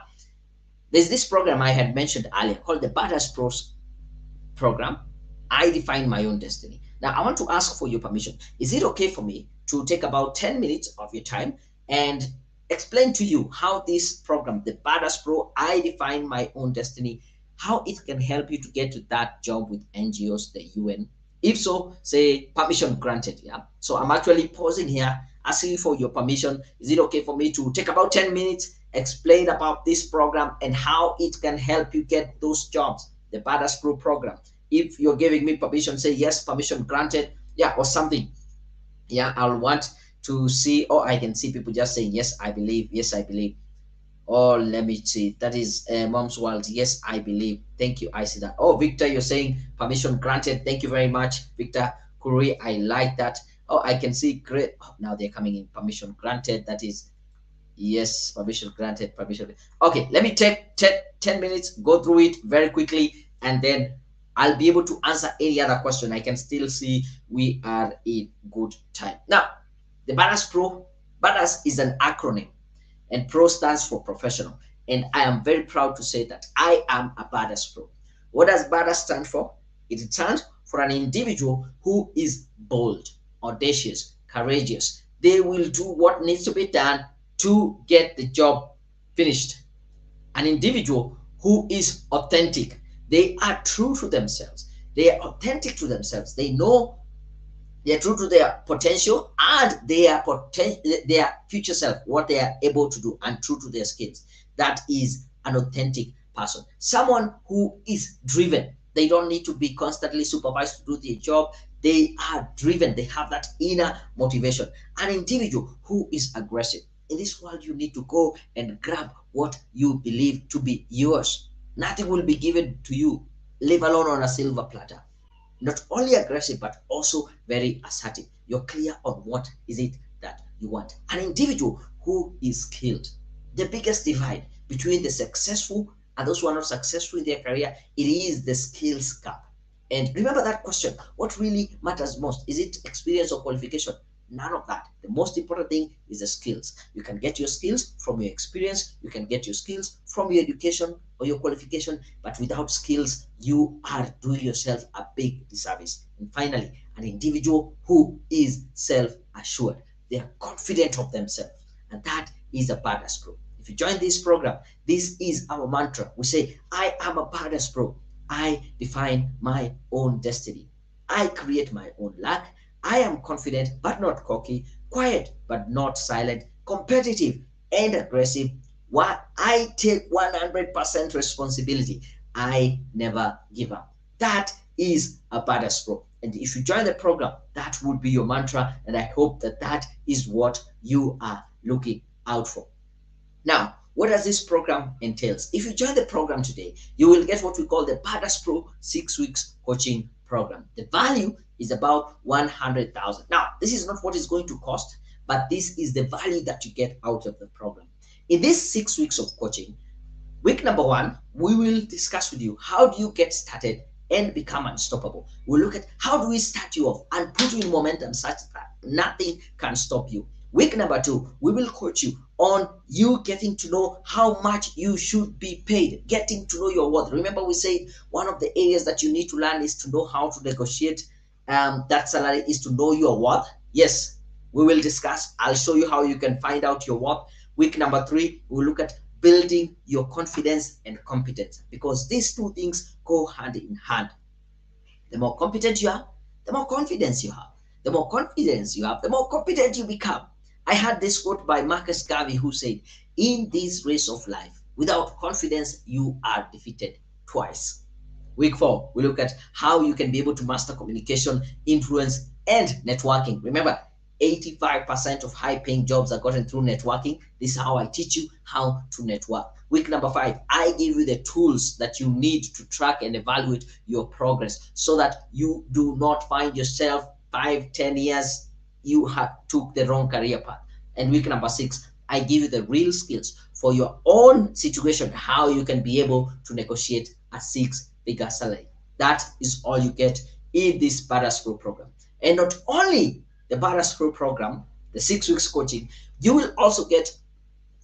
there's this program I had mentioned earlier called the Badass Pros program. I define my own destiny. Now, I want to ask for your permission. Is it okay for me to take about 10 minutes of your time and explain to you how this program, the Badass Pro, I define my own destiny, how it can help you to get to that job with NGOs, the UN? If so, say permission granted. Yeah. So I'm actually pausing here, asking for your permission. Is it okay for me to take about 10 minutes, explain about this program and how it can help you get those jobs, the Badass Pro program? If you're giving me permission, say yes, permission granted, yeah, or something. Yeah, I'll want to see. Oh, I can see people just saying yes, I believe. Yes, I believe. Oh, let me see. That is Mom's World. Yes, I believe. Thank you. I see that. Oh, Victor, you're saying permission granted. Thank you very much, Victor Kuri. I like that. Oh, I can see. Great. Oh, now they're coming in. Permission granted. That is yes. Permission granted. Permission. Okay, let me take 10 minutes. Go through it very quickly, and then I'll be able to answer any other question. I can still see we are in good time. Now, the Badass Pro. Badass is an acronym and Pro stands for professional. And I am very proud to say that I am a Badass Pro. What does Badass stand for? It stands for an individual who is bold, audacious, courageous. They will do what needs to be done to get the job finished. An individual who is authentic. They are true to themselves. They are authentic to themselves. They know they are true to their potential and their future self, what they are able to do, and true to their skills. That is an authentic person. Someone who is driven. They don't need to be constantly supervised to do their job. They are driven. They have that inner motivation. An individual who is aggressive. In this world, you need to go and grab what you believe to be yours. Nothing will be given to you, leave alone on a silver platter. Not only aggressive but also very assertive. You're clear on what is it that you want. An individual who is skilled. The biggest divide between the successful and those who are not successful in their career, it is the skills gap. And remember that question, what really matters most? Is it experience or qualification? None of that. The most important thing is the skills. You can get your skills from your experience, you can get your skills from your education or your qualification, but without skills, you are doing yourself a big disservice. And finally, an individual who is self-assured. They are confident of themselves, and that is a Badass Pro. If you join this program, this is our mantra. We say, I am a Badass Pro. I define my own destiny. I create my own luck. I am confident but not cocky, quiet but not silent, competitive and aggressive. What I take 100% responsibility. I never give up. That is a badass pro. And if you join the program, that would be your mantra. And I hope that that is what you are looking out for. Now, what does this program entails? If you join the program today, you will get what we call the Badass Pro 6 weeks coaching program. The value is about 100,000. Now, this is not what it's going to cost, but this is the value that you get out of the program. In these 6 weeks of coaching, week number 1, we will discuss with you how do you get started and become unstoppable. We'll look at how do we start you off and put you in momentum such that nothing can stop you. Week number 2, we will coach you on you getting to know how much you should be paid, getting to know your worth. Remember, we said one of the areas that you need to learn is to know how to negotiate that salary, is to know your worth. Yes, we will discuss. I'll show you how you can find out your worth. Week number 3, we'll look at building your confidence and competence, because these two things go hand in hand. The more competent you are, the more confidence you have. The more confidence you have, the more competent you become. I had this quote by Marcus Garvey who said, in this race of life, without confidence, you are defeated twice. Week 4, we look at how you can be able to master communication, influence, and networking. Remember, 85% of high-paying jobs are gotten through networking. This is how I teach you how to network. Week number 5, I give you the tools that you need to track and evaluate your progress so that you do not find yourself 5-10 years you took the wrong career path. And week number 6, I give you the real skills for your own situation, how you can be able to negotiate a 6-figure salary. That is all you get in this Badass Pro program. And not only the Badass Pro program, the 6 weeks coaching, you will also get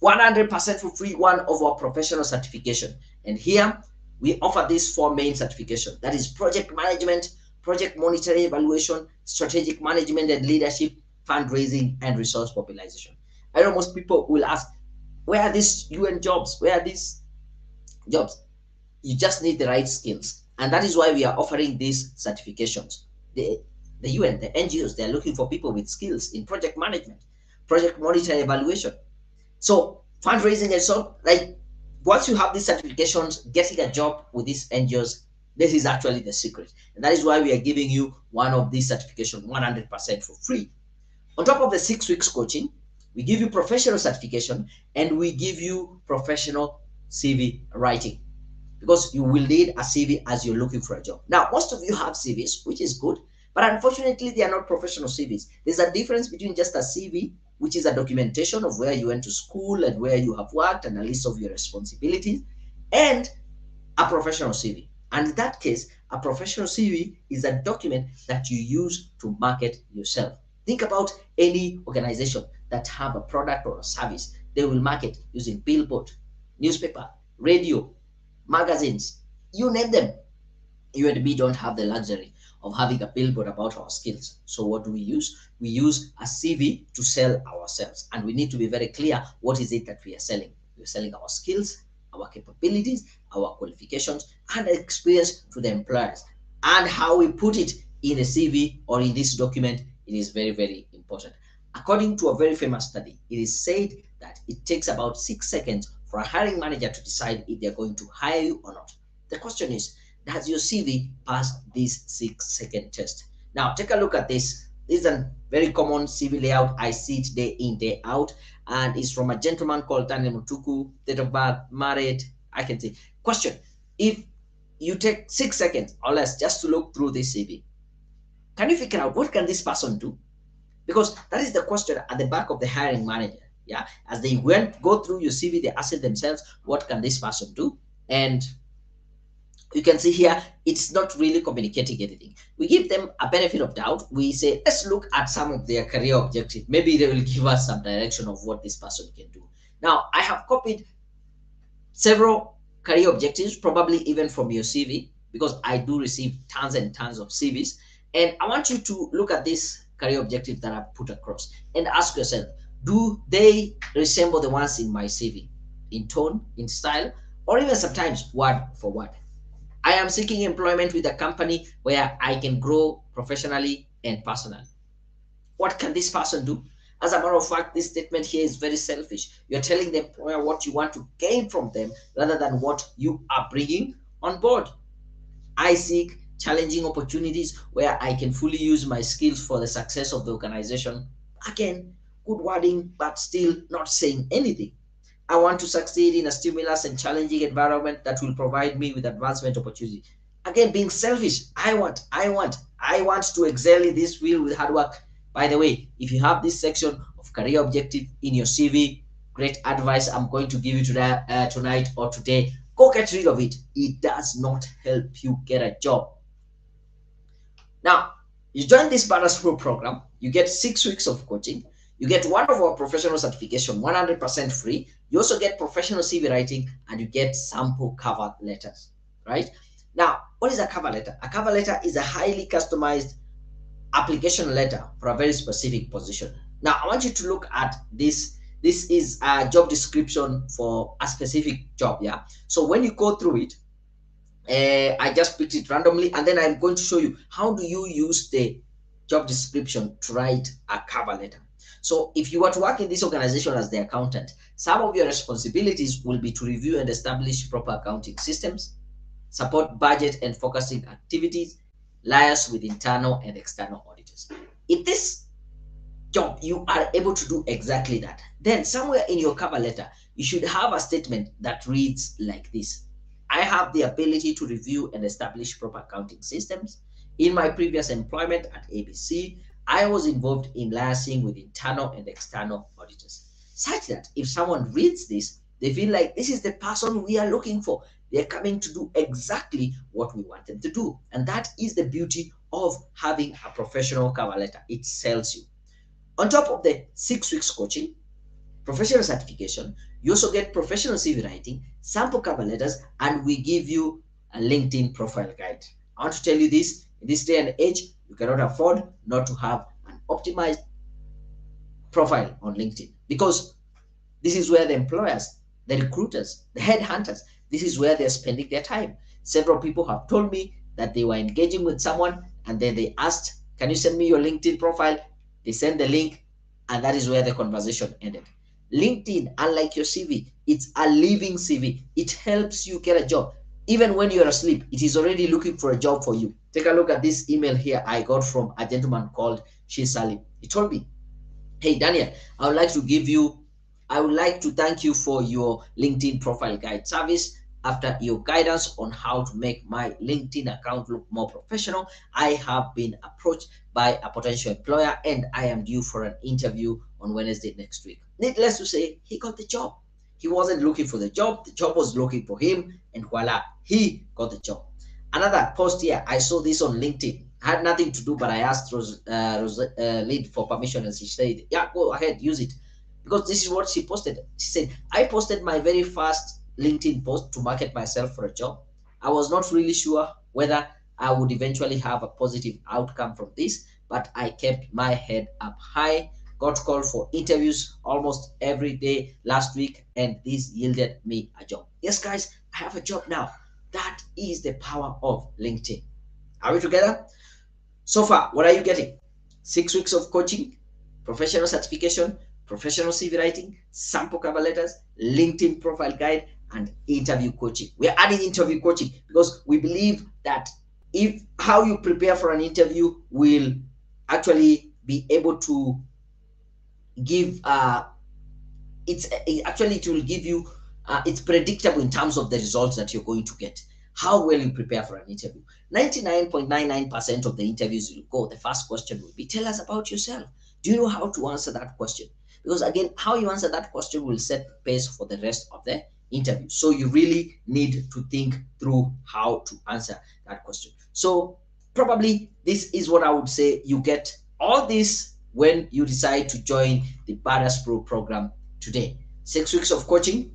100% for free one of our professional certification. And here we offer these 4 main certifications. That is project management, project monitoring evaluation, strategic management and leadership, fundraising, and resource mobilization. I know most people will ask, where are these UN jobs? Where are these jobs? You just need the right skills. And that is why we are offering these certifications. The UN, the NGOs, they're looking for people with skills in project management, project monitoring evaluation. So fundraising and so, like, once you have these certifications, getting a job with these NGOs, this is actually the secret. And that is why we are giving you one of these certifications 100% for free. On top of the 6 weeks coaching, we give you professional certification and we give you professional CV writing, because you will need a CV as you're looking for a job. Now, most of you have CVs, which is good, but unfortunately, they are not professional CVs. There's a difference between just a CV, which is a documentation of where you went to school and where you have worked and a list of your responsibilities, and a professional CV. And in that case, a professional CV is a document that you use to market yourself. Think about any organization that have a product or a service. They will market using billboard, newspaper, radio, magazines, you name them. You and me don't have the luxury of having a billboard about our skills. So what do we use? We use a CV to sell ourselves. And we need to be very clear, what is it that we are selling? We're selling our skills, our capabilities, our qualifications, and experience to the employers. And how we put it in a CV or in this document, it is very, very important. According to a very famous study, it is said that it takes about 6 seconds for a hiring manager to decide if they're going to hire you or not. The question is, does your CV pass this 6-second test? Now, take a look at this. This is a very common CV layout. I see it day in, day out. And it's from a gentleman called Daniel Mutuku, date of birth, married. I can see. Question, if you take 6 seconds or less just to look through this CV, can you figure out what can this person do? Because that is the question at the back of the hiring manager. Yeah, as they go through your CV, they ask themselves, what can this person do? And you can see here, it's not really communicating anything. We give them a benefit of doubt. We say, let's look at some of their career objectives. Maybe they will give us some direction of what this person can do. Now, I have copied several career objectives, probably even from your CV, because I do receive tons and tons of CVs. And I want you to look at this career objective that I've put across and ask yourself, do they resemble the ones in my CV in tone, in style, or even sometimes word for word? I am seeking employment with a company where I can grow professionally and personally. What can this person do? As a matter of fact, this statement here is very selfish. You're telling the employer what you want to gain from them rather than what you are bringing on board. I seek challenging opportunities where I can fully use my skills for the success of the organization. Again, good wording, but still not saying anything. I want to succeed in a stimulus and challenging environment that will provide me with advancement opportunity. Again, being selfish. I want to excel in this field with hard work. By the way, if you have this section of career objective in your CV, great advice I'm going to give you today, tonight or today. Go get rid of it. It does not help you get a job. Now, you join this Badass Pro program, you get 6 weeks of coaching, you get one of our professional certification 100% free. You also get professional CV writing and you get sample cover letters, right? Now, what is a cover letter? A cover letter is a highly customized application letter for a very specific position. Now, I want you to look at this. This is a job description for a specific job, yeah? So when you go through it, I just picked it randomly, and then I'm going to show you how do you use the job description to write a cover letter. So if you were to work in this organization as the accountant, some of your responsibilities will be to review and establish proper accounting systems, support budget and focusing activities, liaise with internal and external auditors. In this job, you are able to do exactly that. Then somewhere in your cover letter, you should have a statement that reads like this. I have the ability to review and establish proper accounting systems. In my previous employment at ABC, I was involved in liaising with internal and external auditors. Such that if someone reads this, they feel like this is the person we are looking for. They're coming to do exactly what we want them to do. And that is the beauty of having a professional cover letter. It sells you. On top of the 6 weeks coaching, professional certification, you also get professional CV writing, sample cover letters, and we give you a LinkedIn profile guide. I want to tell you this, in this day and age, you cannot afford not to have an optimized profile on LinkedIn, because this is where the employers, the recruiters, the headhunters, this is where they're spending their time. Several people have told me that they were engaging with someone and then they asked, can you send me your LinkedIn profile? They send the link, and that is where the conversation ended. LinkedIn, unlike your CV, it's a living CV. It helps you get a job. Even when you're asleep, it is already looking for a job for you. Take a look at this email here I got from a gentleman called Shisali. He told me, hey, Daniel, I would like to thank you for your LinkedIn profile guide service. After your guidance on how to make my LinkedIn account look more professional, I have been approached by a potential employer and I am due for an interview on Wednesday next week. Needless to say, he got the job. He wasn't looking for the job was looking for him, and voila, he got the job. Another post here, I saw this on LinkedIn. I had nothing to do, but I asked Lead for permission, and she said, yeah, go ahead, use it. Because this is what she posted. She said, I posted my very first LinkedIn post to market myself for a job. I was not really sure whether I would eventually have a positive outcome from this, but I kept my head up high, got called for interviews almost every day last week, and this yielded me a job. Yes, guys, I have a job now. That is the power of LinkedIn. Are we together? So far, what are you getting? 6 weeks of coaching, professional certification, professional CV writing, sample cover letters, LinkedIn profile guide, and interview coaching. We're adding interview coaching because we believe that if how you prepare for an interview will actually be able to give it will give you it's predictable in terms of the results that you're going to get. How well you prepare for an interview. 99.99% of the interviews you go, the first question will be, tell us about yourself. Do you know how to answer that question? Because again, how you answer that question will set the pace for the rest of the interview. So you really need to think through how to answer that question. So probably this is what I would say. You get all this when you decide to join the Badass Pro program today. 6 weeks of coaching,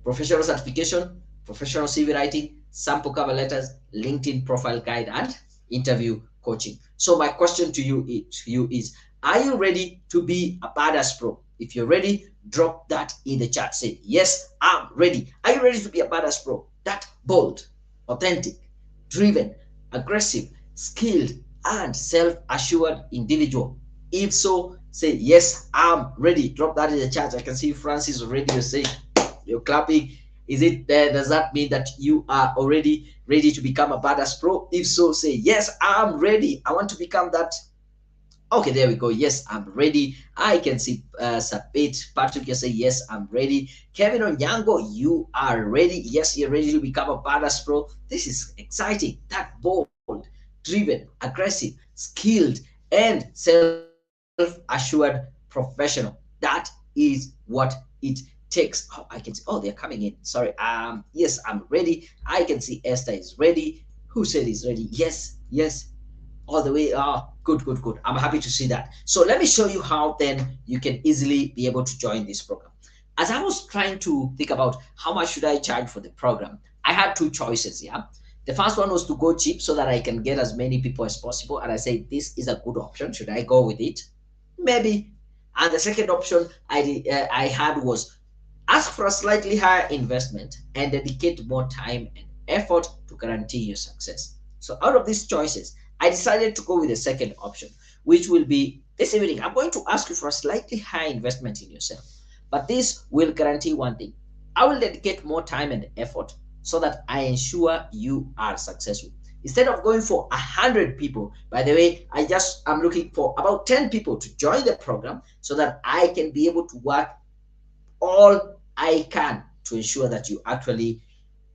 professional certification, professional CV writing, sample cover letters, LinkedIn profile guide, and interview coaching. So my question to you is, are you ready to be a Badass Pro? If you're ready, drop that in the chat. Say, yes, I'm ready. Are you ready to be a Badass Pro? That bold. authentic, driven, aggressive, skilled, and self-assured individual? If so, say yes, I'm ready. Drop that in the chat. I can see Francis already. You're saying, you're clapping. Is it there? Does that mean that you are already ready to become a badass pro? If so, say yes, I'm ready. I want to become that. Okay, there we go. Yes, I'm ready. I can see Sabit, Patrick, you say, yes, I'm ready. Kevin Onyango, you are ready. Yes, you're ready to become a badass pro. This is exciting. That bold, driven, aggressive, skilled, and self-assured professional. That is what it takes. Oh, I can see. Oh, they're coming in. Sorry. Yes, I'm ready. I can see Esther is ready. Who said he's ready? Yes, yes, all the way. Good. I'm happy to see that. So let me show you how then you can easily be able to join this program. As I was trying to think about how much should I charge for the program, I had two choices. Yeah, the first one was to go cheap so that I can get as many people as possible, and I said this is a good option. Should I go with it? Maybe. And the second option I had was ask for a slightly higher investment and dedicate more time and effort to guarantee your success. So out of these choices, I decided to go with the second option, which will be this evening. I'm going to ask you for a slightly higher investment in yourself, but this will guarantee one thing. I will dedicate more time and effort so that I ensure you are successful. Instead of going for 100 people, by the way, I'm looking for about 10 people to join the program so that I can be able to work all I can to ensure that you actually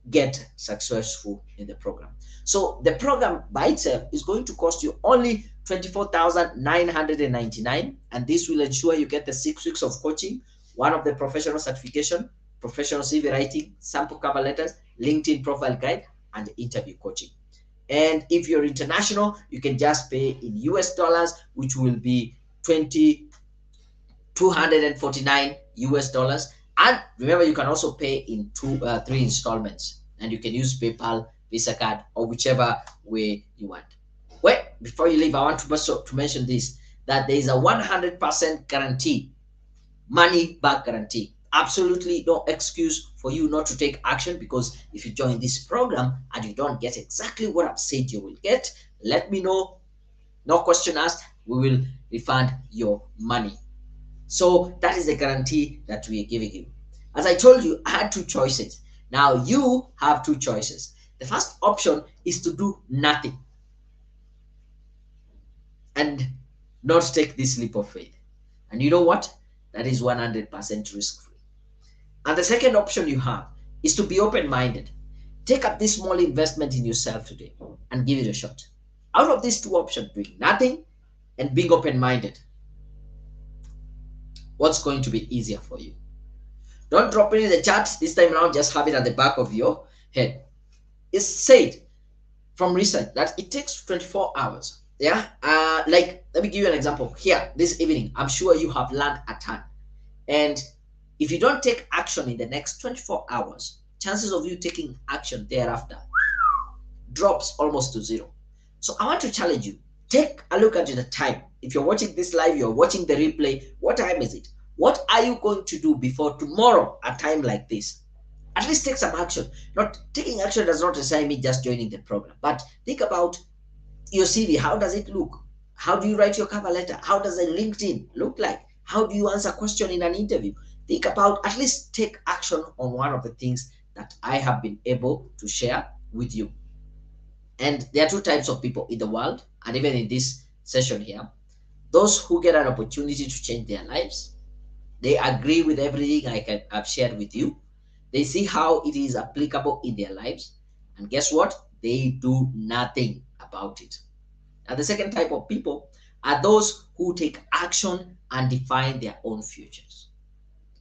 get successful in the program. So the program by itself is going to cost you only 24,999, and this will ensure you get the 6 weeks of coaching, one of the professional certification, professional CV writing, sample cover letters, LinkedIn profile guide, and interview coaching. And if you're international, you can just pay in US dollars, which will be 249 US dollars. And remember, you can also pay in 3 installments, and you can use PayPal, Visa card, or whichever way you want. Wait, before you leave, I want to mention this, that there is a 100% guarantee, money back guarantee. Absolutely no excuse for you not to take action, because if you join this program and you don't get exactly what I've said you will get, let me know. No question asked. We will refund your money. So that is the guarantee that we are giving you. As I told you, I had two choices. Now you have two choices. The first option is to do nothing and not take this leap of faith. And you know what? That is 100% risk free. And the second option you have is to be open minded. Take up this small investment in yourself today and give it a shot. Out of these two options, doing nothing and being open minded, what's going to be easier for you? Don't drop it in the chat this time around, just have it at the back of your head. It's said from research that it takes 24 hours. Yeah. Like, let me give you an example. Here, this evening, I'm sure you have learned a ton. And if you don't take action in the next 24 hours, chances of you taking action thereafter drops almost to zero. So I want to challenge you. Take a look at the time. If you're watching this live, you're watching the replay, what time is it? What are you going to do before tomorrow at a time like this? At least take some action. Not taking action does not necessarily mean just joining the program, but think about your CV. How does it look? How do you write your cover letter? How does a LinkedIn look like? How do you answer a question in an interview? Think about, at least take action on one of the things that I have been able to share with you. And there are two types of people in the world, and even in this session here. Those who get an opportunity to change their lives, they agree with everything I've shared with you. They see how it is applicable in their lives, and guess what? They do nothing about it. And the second type of people are those who take action and define their own futures.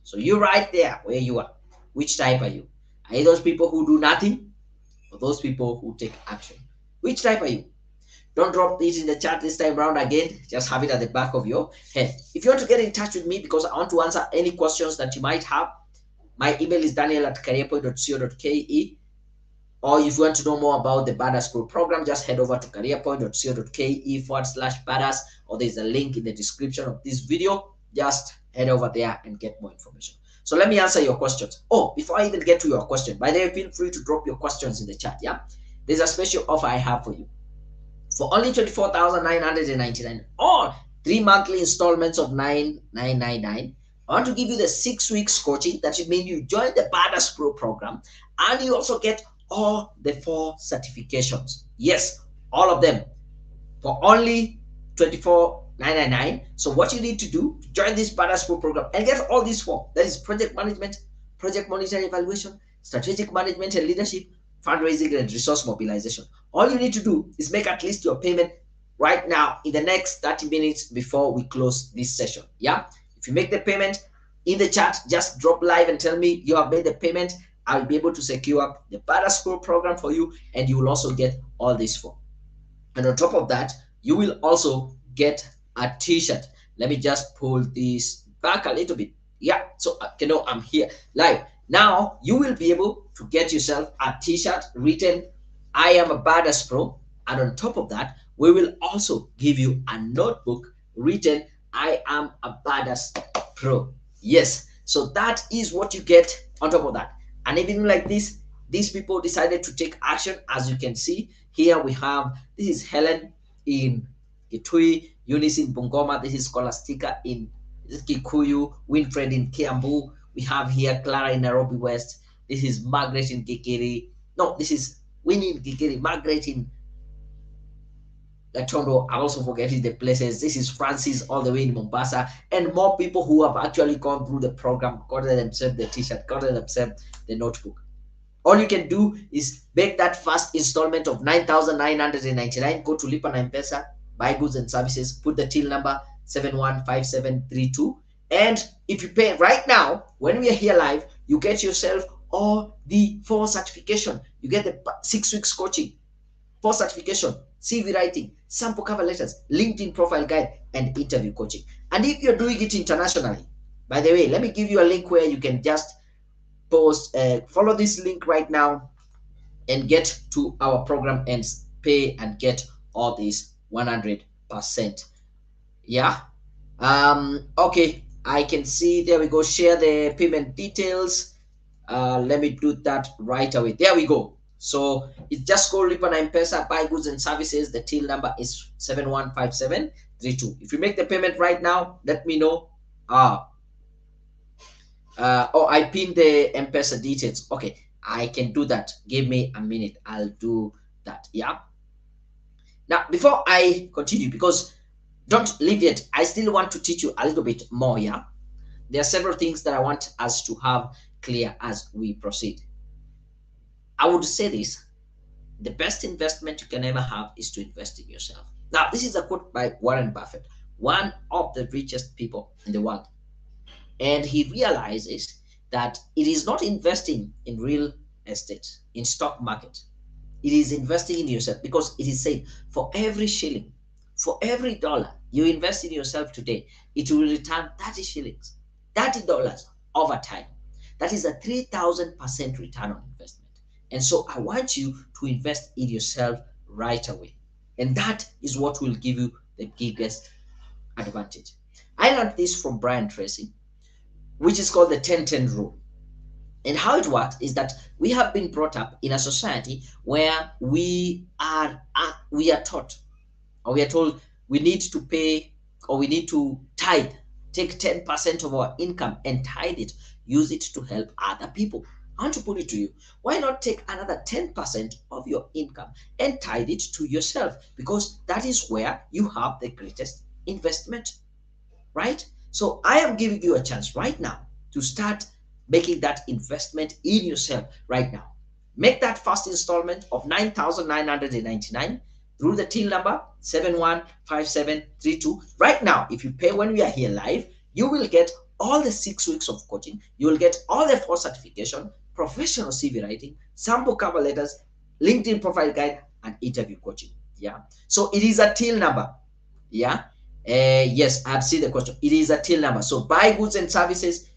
So you're right there where you are. Which type are you? Are you those people who do nothing, or those people who take action? Which type are you? Don't drop it in the chat this time around again. Just have it at the back of your head. If you want to get in touch with me because I want to answer any questions that you might have, my email is daniel@careerpoint.co.ke. Or if you want to know more about the Badass Pro program, just head over to careerpoint.co.ke/badass, or there's a link in the description of this video. Just head over there and get more information. So let me answer your questions. Oh, before I even get to your question, by the way, feel free to drop your questions in the chat. Yeah, there's a special offer I have for you. For only 24,999 or 3 monthly installments of 9,999, I want to give you the 6 weeks coaching. That should mean you join the Badass Pro program and you also get all the 4 certifications. Yes, all of them for only 24,999. So what you need to do to join this Badass Pro program and get all these 4, that is project management, project monitoring evaluation, strategic management and leadership, fundraising and resource mobilization. All you need to do is make at least your payment right now in the next 30 minutes before we close this session. Yeah, if you make the payment in the chat, just drop live and tell me you have made the payment. I'll be able to secure the Badass Pro program for you, and you will also get all this 4. And on top of that, you will also get a t-shirt. Let me just pull this back a little bit. Yeah, so I'm here live. Now you will be able to get yourself a t-shirt written I am a Badass Pro, and on top of that, we will also give you a notebook written I am a Badass Pro. Yes, so that is what you get on top of that. And even like this, these people decided to take action. As you can see here, we have, this is Helen in Kitui, Eunice in Bungoma, this is Scholastica in Kikuyu, Winfred in Kiambu, we have here Clara in Nairobi West, this is Margaret in Gigiri, no, this is Winnie in Gigiri, Margaret in Gatondo, I'm also forgetting the places. This is Francis all the way in Mombasa, and more people who have actually gone through the program, gotten themselves the t-shirt, gotten themselves the notebook. All you can do is make that first installment of 9,999. Go to Lipa na M-Pesa, buy goods and services, put the till number 715732. And if you pay right now, when we are here live, you get yourself all the 4 certification. You get the 6 weeks coaching, 4 certification, CV writing, sample cover letters, LinkedIn profile guide, and interview coaching. And if you're doing it internationally, by the way, let me give you a link where you can just follow this link right now and get to our program and pay and get all these 100%. Yeah. Okay, I can see, there we go, share the payment details. Let me do that right away. There we go. So it's just called Lipa na M-Pesa, buy goods and services. The till number is 715732. If you make the payment right now, let me know. I pinned the M-Pesa details. Okay, I can do that. Give me a minute. I'll do that. Yeah. Now, before I continue, because don't leave yet, I still want to teach you a little bit more. Yeah. There are several things that I want us to have clear as we proceed. I would say this: the best investment you can ever have is to invest in yourself. Now, this is a quote by Warren Buffett, one of the richest people in the world. And he realizes that it is not investing in real estate, in stock market. It is investing in yourself, because it is said for every shilling, for every dollar you invest in yourself today, it will return 30 shillings, $30 over time. That is a 3,000% return on investment. And so I want you to invest in yourself right away. And that is what will give you the biggest advantage. I learned this from Brian Tracy, which is called the 10-10 rule. And how it works is that we have been brought up in a society where we are taught, or we are told, we need to pay, or we need to tithe, take 10% of our income and tithe it, use it to help other people. I want to put it to you, why not take another 10% of your income and tithe it to yourself? Because that is where you have the greatest investment, right? So I am giving you a chance right now to start making that investment in yourself right now. Make that first installment of 9,999 through the till number 715732. Right now, if you pay when we are here live, you will get all the 6 weeks of coaching. You will get all the 4 certification, professional CV writing, sample cover letters, LinkedIn profile guide, and interview coaching. Yeah. So it is a till number. Yeah. Yes, I've seen the question. It is a till number. So buy goods and services,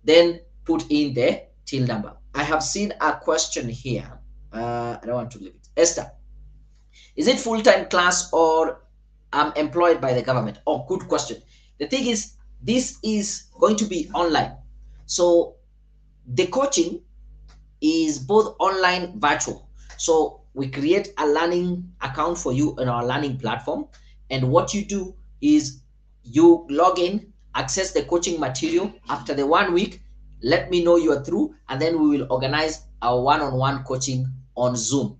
then put in the till number. I have seen a question here. I don't want to leave it. Esther, is it full-time class or I'm employed by the government? Oh, good question. The thing is, this is going to be online. So the coaching is both online, virtual. So we create a learning account for you on our learning platform. And what you do is you log in, access the coaching material. After the 1 week, let me know you are through, and then we will organize our one-on-one coaching on Zoom.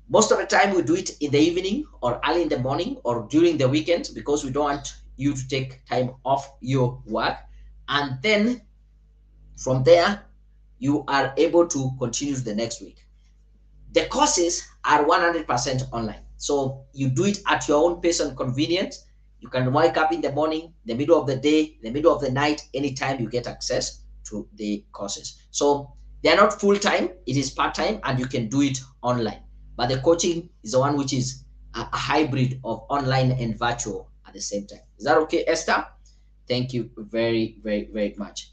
Most of the time we do it in the evening or early in the morning or during the weekend, because we don't want you to take time off your work. And then from there, you are able to continue the next week. The courses are 100% online. So you do it at your own pace and convenience. You can wake up in the morning, the middle of the day, the middle of the night, anytime you get access to the courses. So they are not full-time, it is part-time, and you can do it online. But the coaching is the one which is a hybrid of online and virtual at the same time. Is that okay, Esther? Thank you very, very, very much.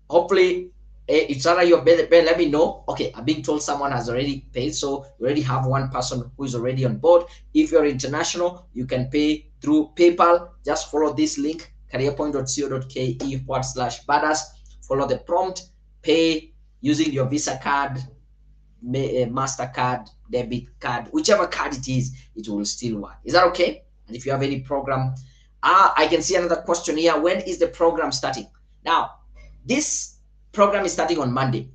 Hopefully, it's either your let me know. Okay, I'm being told someone has already paid, so we already have one person who is already on board. If you're international, you can pay through PayPal. Just follow this link, careerpoint.co.ke/badass. Follow the prompt, pay using your Visa card, MasterCard, debit card, whichever card it is, it will still work. Is that okay? And if you have any program, I can see another question here. When is the program starting? Now, this program is starting on Monday.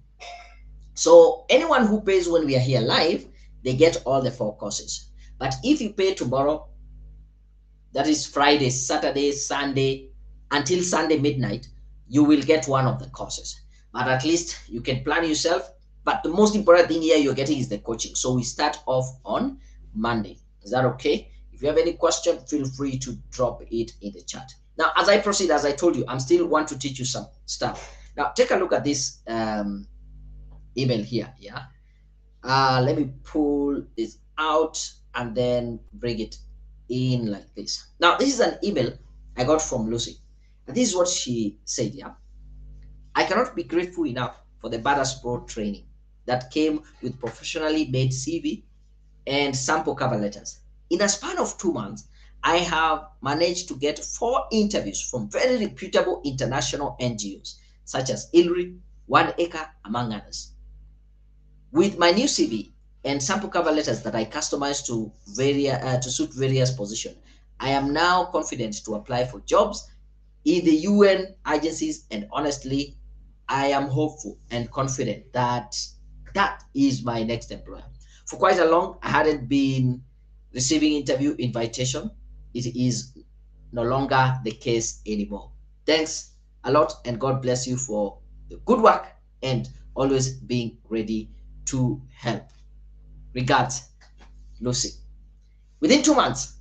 So anyone who pays when we are here live, they get all the 4 courses. But if you pay tomorrow, that is Friday, Saturday, Sunday, until Sunday midnight, you will get one of the courses. But at least you can plan yourself. But the most important thing here you're getting is the coaching. So we start off on Monday. Is that okay? If you have any question, feel free to drop it in the chat. Now, as I proceed, as I told you, I'm still want to teach you some stuff. Now, take a look at this email here. Yeah. Let me pull this out and then bring it in like this. Now, this is an email I got from Lucy. And this is what she said. Yeah. I cannot be grateful enough for the Badass Pro training that came with professionally made CV and sample cover letters. In a span of 2 months, I have managed to get 4 interviews from very reputable international NGOs, such as ILRI, 1 Acre, among others. With my new CV and sample cover letters that I customized to suit various positions, I am now confident to apply for jobs in the UN agencies, and honestly, I am hopeful and confident that that is my next employer. For quite a long, I hadn't been receiving interview invitation. It is no longer the case anymore. Thanks a lot, and God bless you for the good work and always being ready to help. Regards, Lucy. Within 2 months,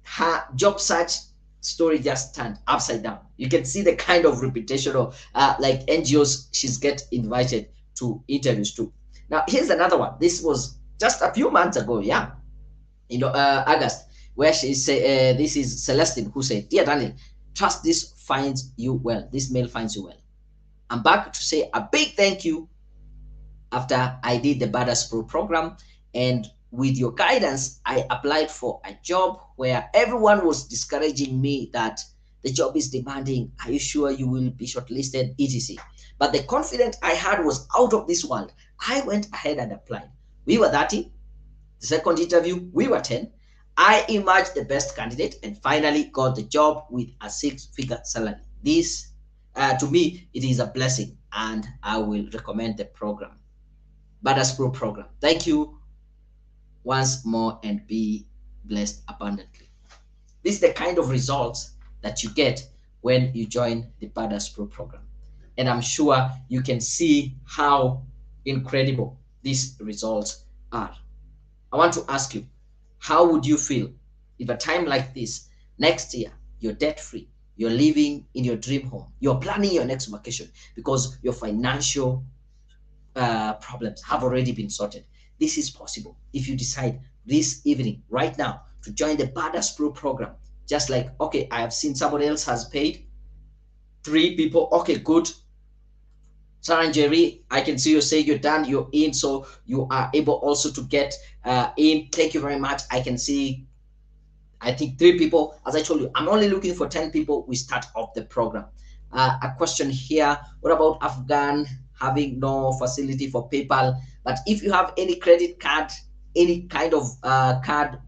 her job search story just turned upside down. You can see the kind of reputation of like NGOs she's get invited to interviews to. Now, here's another one. This was just a few months ago, yeah, August, where she say this is Celestine who said, "Dear Daniel, trust this finds you well. This mail finds you well. I'm back to say a big thank you after I did the Badass Pro program, and with your guidance, I applied for a job where everyone was discouraging me that the job is demanding. Are you sure you will be shortlisted, etc. But the confidence I had was out of this world. I went ahead and applied. We were 30. The second interview, we were 10. I emerged the best candidate and finally got the job with a 6-figure salary. This, to me, it is a blessing, and I will recommend the program, Badass Pro program. Thank you once more, and be blessed abundantly. This is the kind of results that you get when you join the Badass Pro program. And I'm sure you can see how incredible these results are. I want to ask you, how would you feel if a time like this, next year, you're debt-free, you're living in your dream home, you're planning your next vacation because your financial problems have already been sorted? This is possible if you decide this evening, right now, to join the Badass Pro program. Just like, okay, I have seen somebody else has paid 3 people. Okay, good. Sarah and Jerry, I can see you say you're done, you're in, so you are able also to get in. Thank you very much. I can see, I think 3 people. As I told you, I'm only looking for 10 people. We start off the program. a question here. What about Afghan having no facility for PayPal? But if you have any credit card, any kind of card,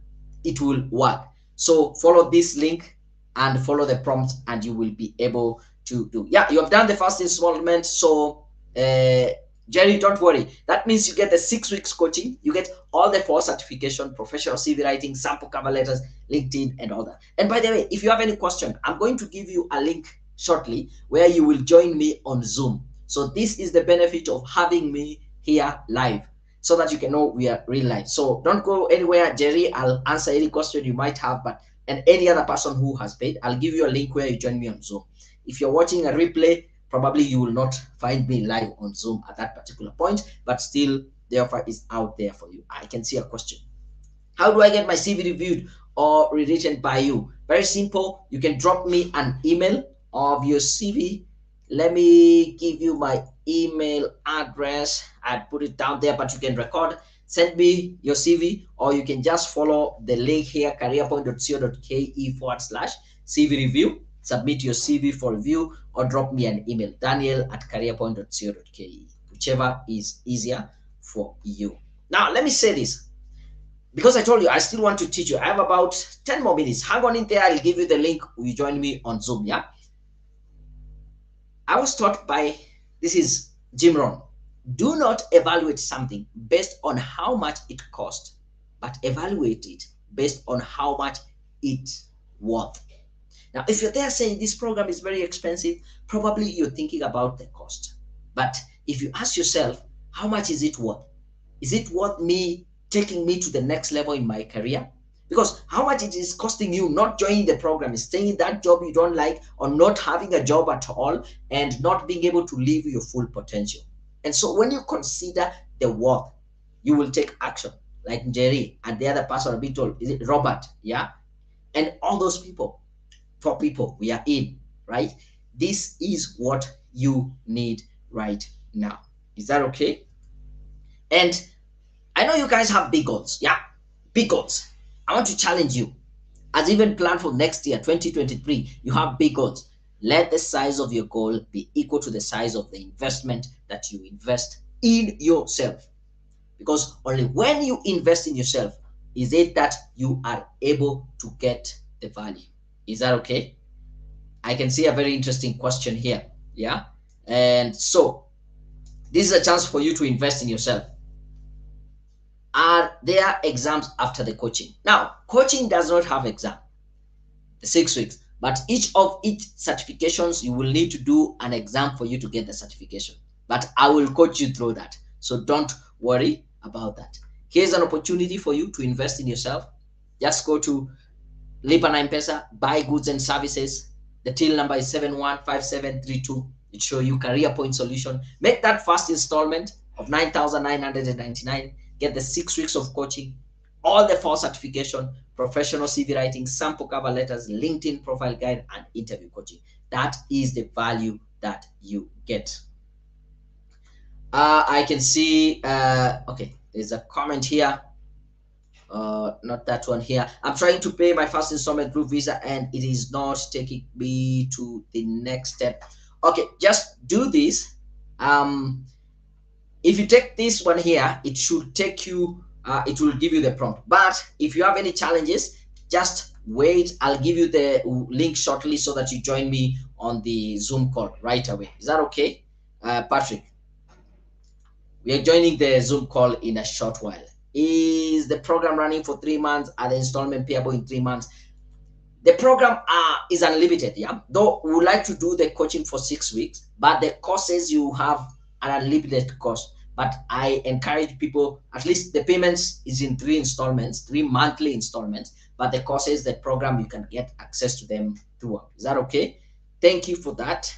it will work. So follow this link and follow the prompt, and you will be able to do. Yeah, you have done the first installment. So Jerry, don't worry. That means you get the 6 weeks coaching. You get all the 4 certification, professional CV writing, sample cover letters, LinkedIn, and all that. And by the way, if you have any question, I'm going to give you a link shortly where you will join me on Zoom. So this is the benefit of having me here live, so that you can know we are real live. So don't go anywhere, Jerry. I'll answer any question you might have, but and any other person who has paid, I'll give you a link where you join me on Zoom. If you're watching a replay, probably you will not find me live on Zoom at that particular point, but still the offer is out there for you. I can see a question. How do I get my CV reviewed or rewritten by you? Very simple. You can drop me an email of your CV. Let me give you my email address. I'd put it down there, but you can record. Send me your CV, or you can just follow the link here, careerpoint.co.ke/CV review. Submit your CV for review, or drop me an email, daniel@careerpoint.co.ke, whichever is easier for you. Now, let me say this, because I told you I still want to teach you. I have about 10 more minutes. Hang on in there. I'll give you the link. You join me on Zoom. Yeah. I was taught by, this is Jim Rohn. Do not evaluate something based on how much it costs, but evaluate it based on how much it's worth. Now, if you're there saying this program is very expensive, probably you're thinking about the cost. But if you ask yourself, how much is it worth? Is it worth me taking me to the next level in my career? Because how much it is costing you not joining the program, is staying in that job you don't like, or not having a job at all, and not being able to live your full potential. And so when you consider the worth, you will take action. Like Jerry and the other person being told, is it Robert? Yeah. And all those people, 4 people we are in, right? This is what you need right now. Is that okay? And I know you guys have big goals. Yeah, big goals. I want to challenge you. As even planned for next year, 2023, you have big goals. Let the size of your goal be equal to the size of the investment that you invest in yourself. Because only when you invest in yourself is it that you are able to get the value. Is that okay? I can see a very interesting question here. Yeah. And so this is a chance for you to invest in yourself. Are there exams after the coaching? Now, coaching does not have exam, the 6 weeks, but each certifications, you will need to do an exam for you to get the certification. But I will coach you through that. So don't worry about that. Here's an opportunity for you to invest in yourself. Just go to Lipa na M-Pesa, buy goods and services. The till number is 715732. It shows you career point solution. Make that first installment of 9,999. Get the 6 weeks of coaching, all the 4 certification, professional CV writing, sample cover letters, LinkedIn profile guide, and interview coaching. That is the value that you get. I can see, okay, there's a comment here. Not that one here. I'm trying to pay my first installment group visa and it is not taking me to the next step. Okay, just do this. If you take this one here, it should take you, it will give you the prompt. But if you have any challenges, just wait. I'll give you the link shortly so that you join me on the Zoom call right away. Is that okay? Patrick, we are joining the Zoom call in a short while. Is the program running for 3 months? Are the installment payable in 3 months? The program is unlimited, yeah. Though we would like to do the coaching for 6 weeks, but the courses you have an unlimited cost. But I encourage people, at least the payments is in 3 installments, 3 monthly installments. But the courses, the program, you can get access to them throughout. Is that okay? Thank you for that.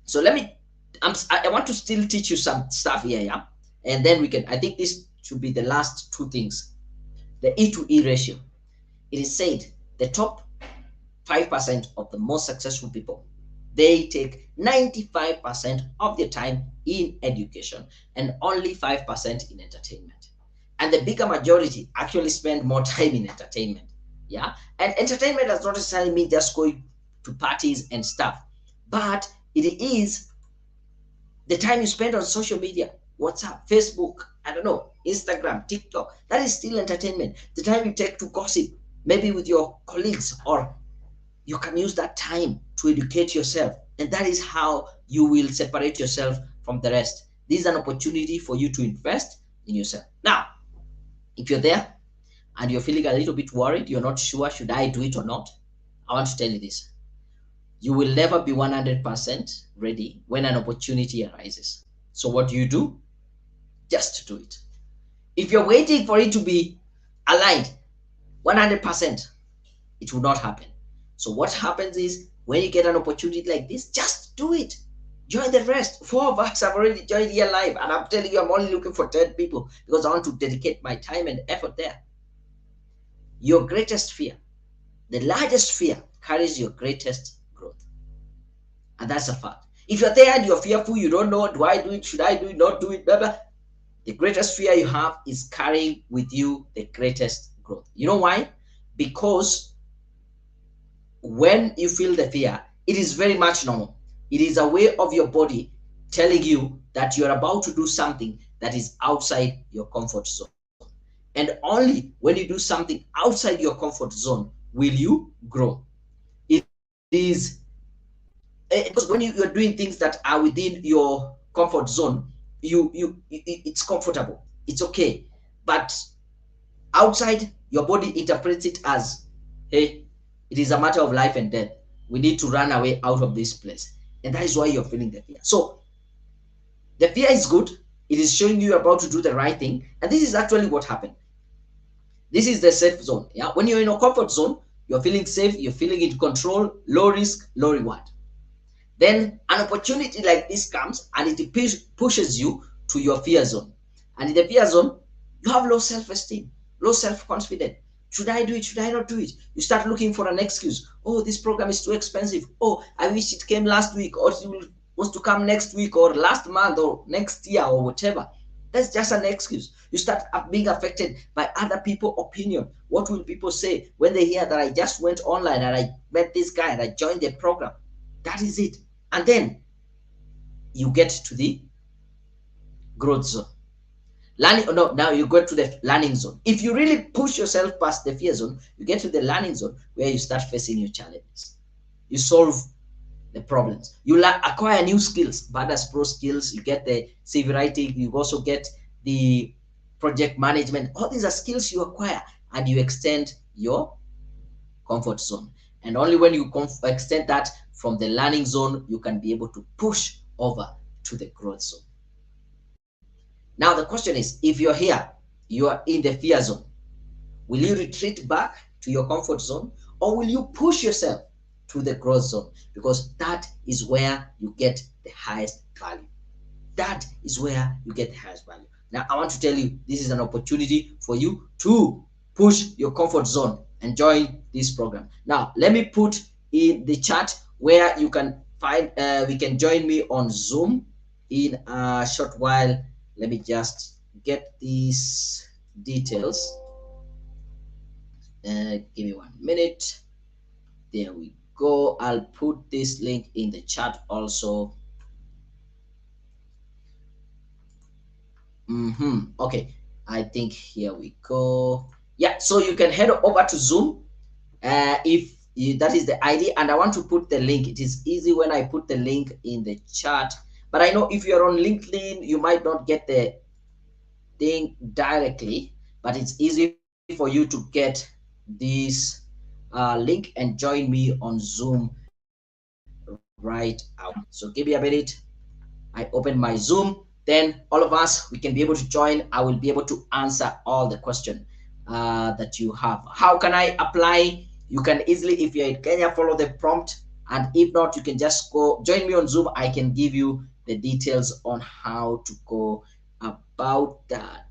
So let me. I want to still teach you some stuff here, yeah. And then we can. I think this should be the last 2 things. The E to E ratio. It is said the top 5% of the most successful people, they take 95% of their time in education and only 5% in entertainment. And the bigger majority actually spend more time in entertainment. Yeah. And entertainment does not necessarily mean just going to parties and stuff. But it is the time you spend on social media, WhatsApp, Facebook, I don't know, Instagram, TikTok, that is still entertainment. The time you take to gossip, maybe with your colleagues, or you can use that time to educate yourself. And that is how you will separate yourself from the rest. This is an opportunity for you to invest in yourself. Now, if you're there and you're feeling a little bit worried, you're not sure, should I do it or not? I want to tell you this. You will never be 100% ready when an opportunity arises. So what do? Just do it. If you're waiting for it to be aligned 100%, it will not happen. So what happens is, when you get an opportunity like this, just do it. Join the rest. 4 of us have already joined here live, and I'm telling you, I'm only looking for 10 people because I want to dedicate my time and effort there. Your greatest fear, the largest fear, carries your greatest growth. And that's a fact. If you're there and you're fearful, you don't know, do I do it, should I do it, not do it, blah, blah. The greatest fear you have is carrying with you the greatest growth. You know why? Because when you feel the fear, it is very much normal. It is a way of your body telling you that you're about to do something that is outside your comfort zone. And only when you do something outside your comfort zone will you grow. It is because when you're doing things that are within your comfort zone, it's comfortable, it's okay. But outside, your body interprets it as, hey, it is a matter of life and death. We need to run away out of this place. And that is why you're feeling the fear. So the fear is good. It is showing you about to do the right thing. And this is actually what happened. This is the safe zone. Yeah. When you're in a comfort zone, you're feeling safe, you're feeling in control, low risk, low reward. Then an opportunity like this comes and it pushes you to your fear zone. And in the fear zone, you have low self-esteem, low self-confidence. Should I do it? Should I not do it? You start looking for an excuse. Oh, this program is too expensive. Oh, I wish it came last week, or it was to come next week, or last month, or next year, or whatever. That's just an excuse. You start being affected by other people's opinion. What will people say when they hear that I just went online and I met this guy and I joined the program? That is it. And then you get to the growth zone. Now you go to the learning zone. If you really push yourself past the fear zone, you get to the learning zone where you start facing your challenges. You solve the problems. You acquire new skills, BADAS Pro skills. You get the CV writing. You also get the project management. All these are skills you acquire, and you extend your comfort zone. And only when you extend that from the learning zone, you can be able to push over to the growth zone. Now the question is, if you're here, you are in the fear zone, will you retreat back to your comfort zone, or will you push yourself to the growth zone? Because that is where you get the highest value. That is where you get the highest value. Now I want to tell you, this is an opportunity for you to push your comfort zone and join this program. Now let me put in the chat where you can find, we can join me on Zoom in a short while. Let me just get these details. Give me 1 minute. There we go. I'll put this link in the chat also. Okay, I think here we go. Yeah, so you can head over to Zoom if that is the ID, and I want to put the link. It is easy when I put the link in the chat, but I know if you're on LinkedIn, you might not get the thing directly, but it's easy for you to get this link and join me on Zoom right out. So give me a minute. I open my Zoom, then all of us, we can be able to join. I will be able to answer all the questions that you have. How can I apply? You can easily, if you're in Kenya, follow the prompt, and if not, you can just go join me on Zoom. I can give you the details on how to go about that.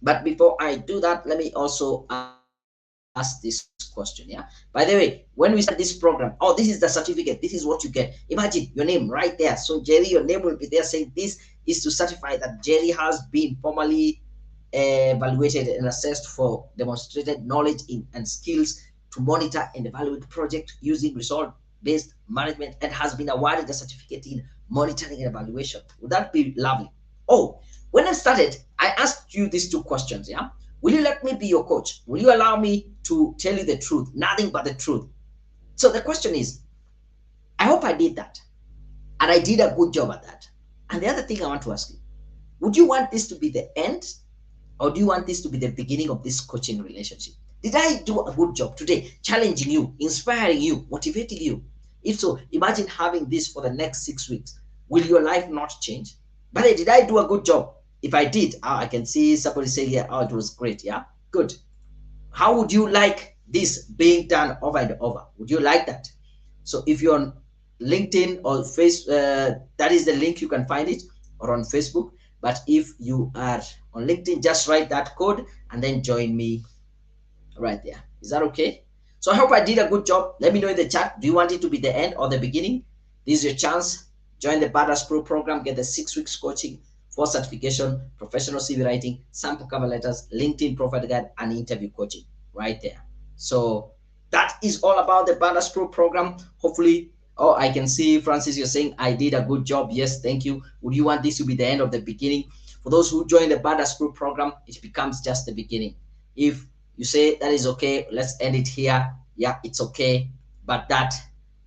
But before I do that, let me also ask this question. Yeah, by the way, when we start this program, oh, this is the certificate, this is what you get. Imagine your name right there. So Jerry, your name will be there saying this is to certify that Jerry has been formally evaluated and assessed for demonstrated knowledge and skills to monitor and evaluate project using result-based management and has been awarded a certificate in monitoring and evaluation. Would that be lovely? Oh, when I started, I asked you these two questions. Yeah. Will you let me be your coach? Will you allow me to tell you the truth? Nothing but the truth. So the question is, I hope I did that. And I did a good job at that. And the other thing I want to ask you, would you want this to be the end, or do you want this to be the beginning of this coaching relationship? Did I do a good job today, challenging you, inspiring you, motivating you? If so, imagine having this for the next 6 weeks. Will your life not change? But hey, did I do a good job? If I did, I can see somebody saying, yeah, oh, it was great. Yeah, good. How would you like this being done over and over? Would you like that? So if you're on LinkedIn or that is the link, you can find it, or on Facebook. But if you are on LinkedIn, just write that code and then join me right there. Is that okay? So I hope I did a good job. Let me know in the chat. Do you want it to be the end or the beginning? This is your chance. Join the Badass Pro program. Get the 6 weeks coaching for certification, professional CV writing, sample cover letters, LinkedIn profile guide, and interview coaching right there. So that is all about the Badass Pro program. Hopefully, oh, I can see Francis, you're saying I did a good job. Yes, thank you. Would you want this to be the end of the beginning? For those who join the Badass Pro program, it becomes just the beginning. If you say that is okay, let's end it here. Yeah, it's okay. But that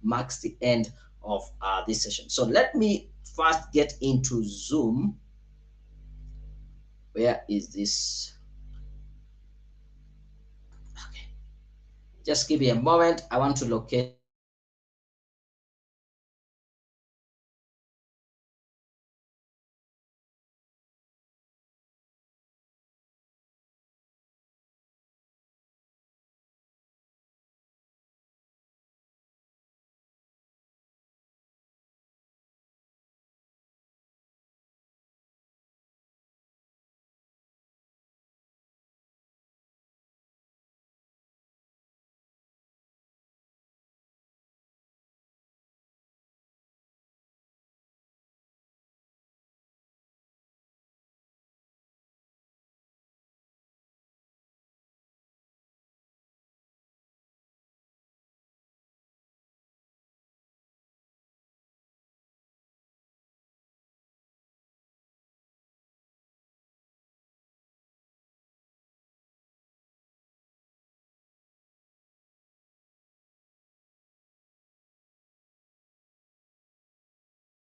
marks the end of this session. So let me first get into Zoom. Where is this? Okay. Just give me a moment. I want to locate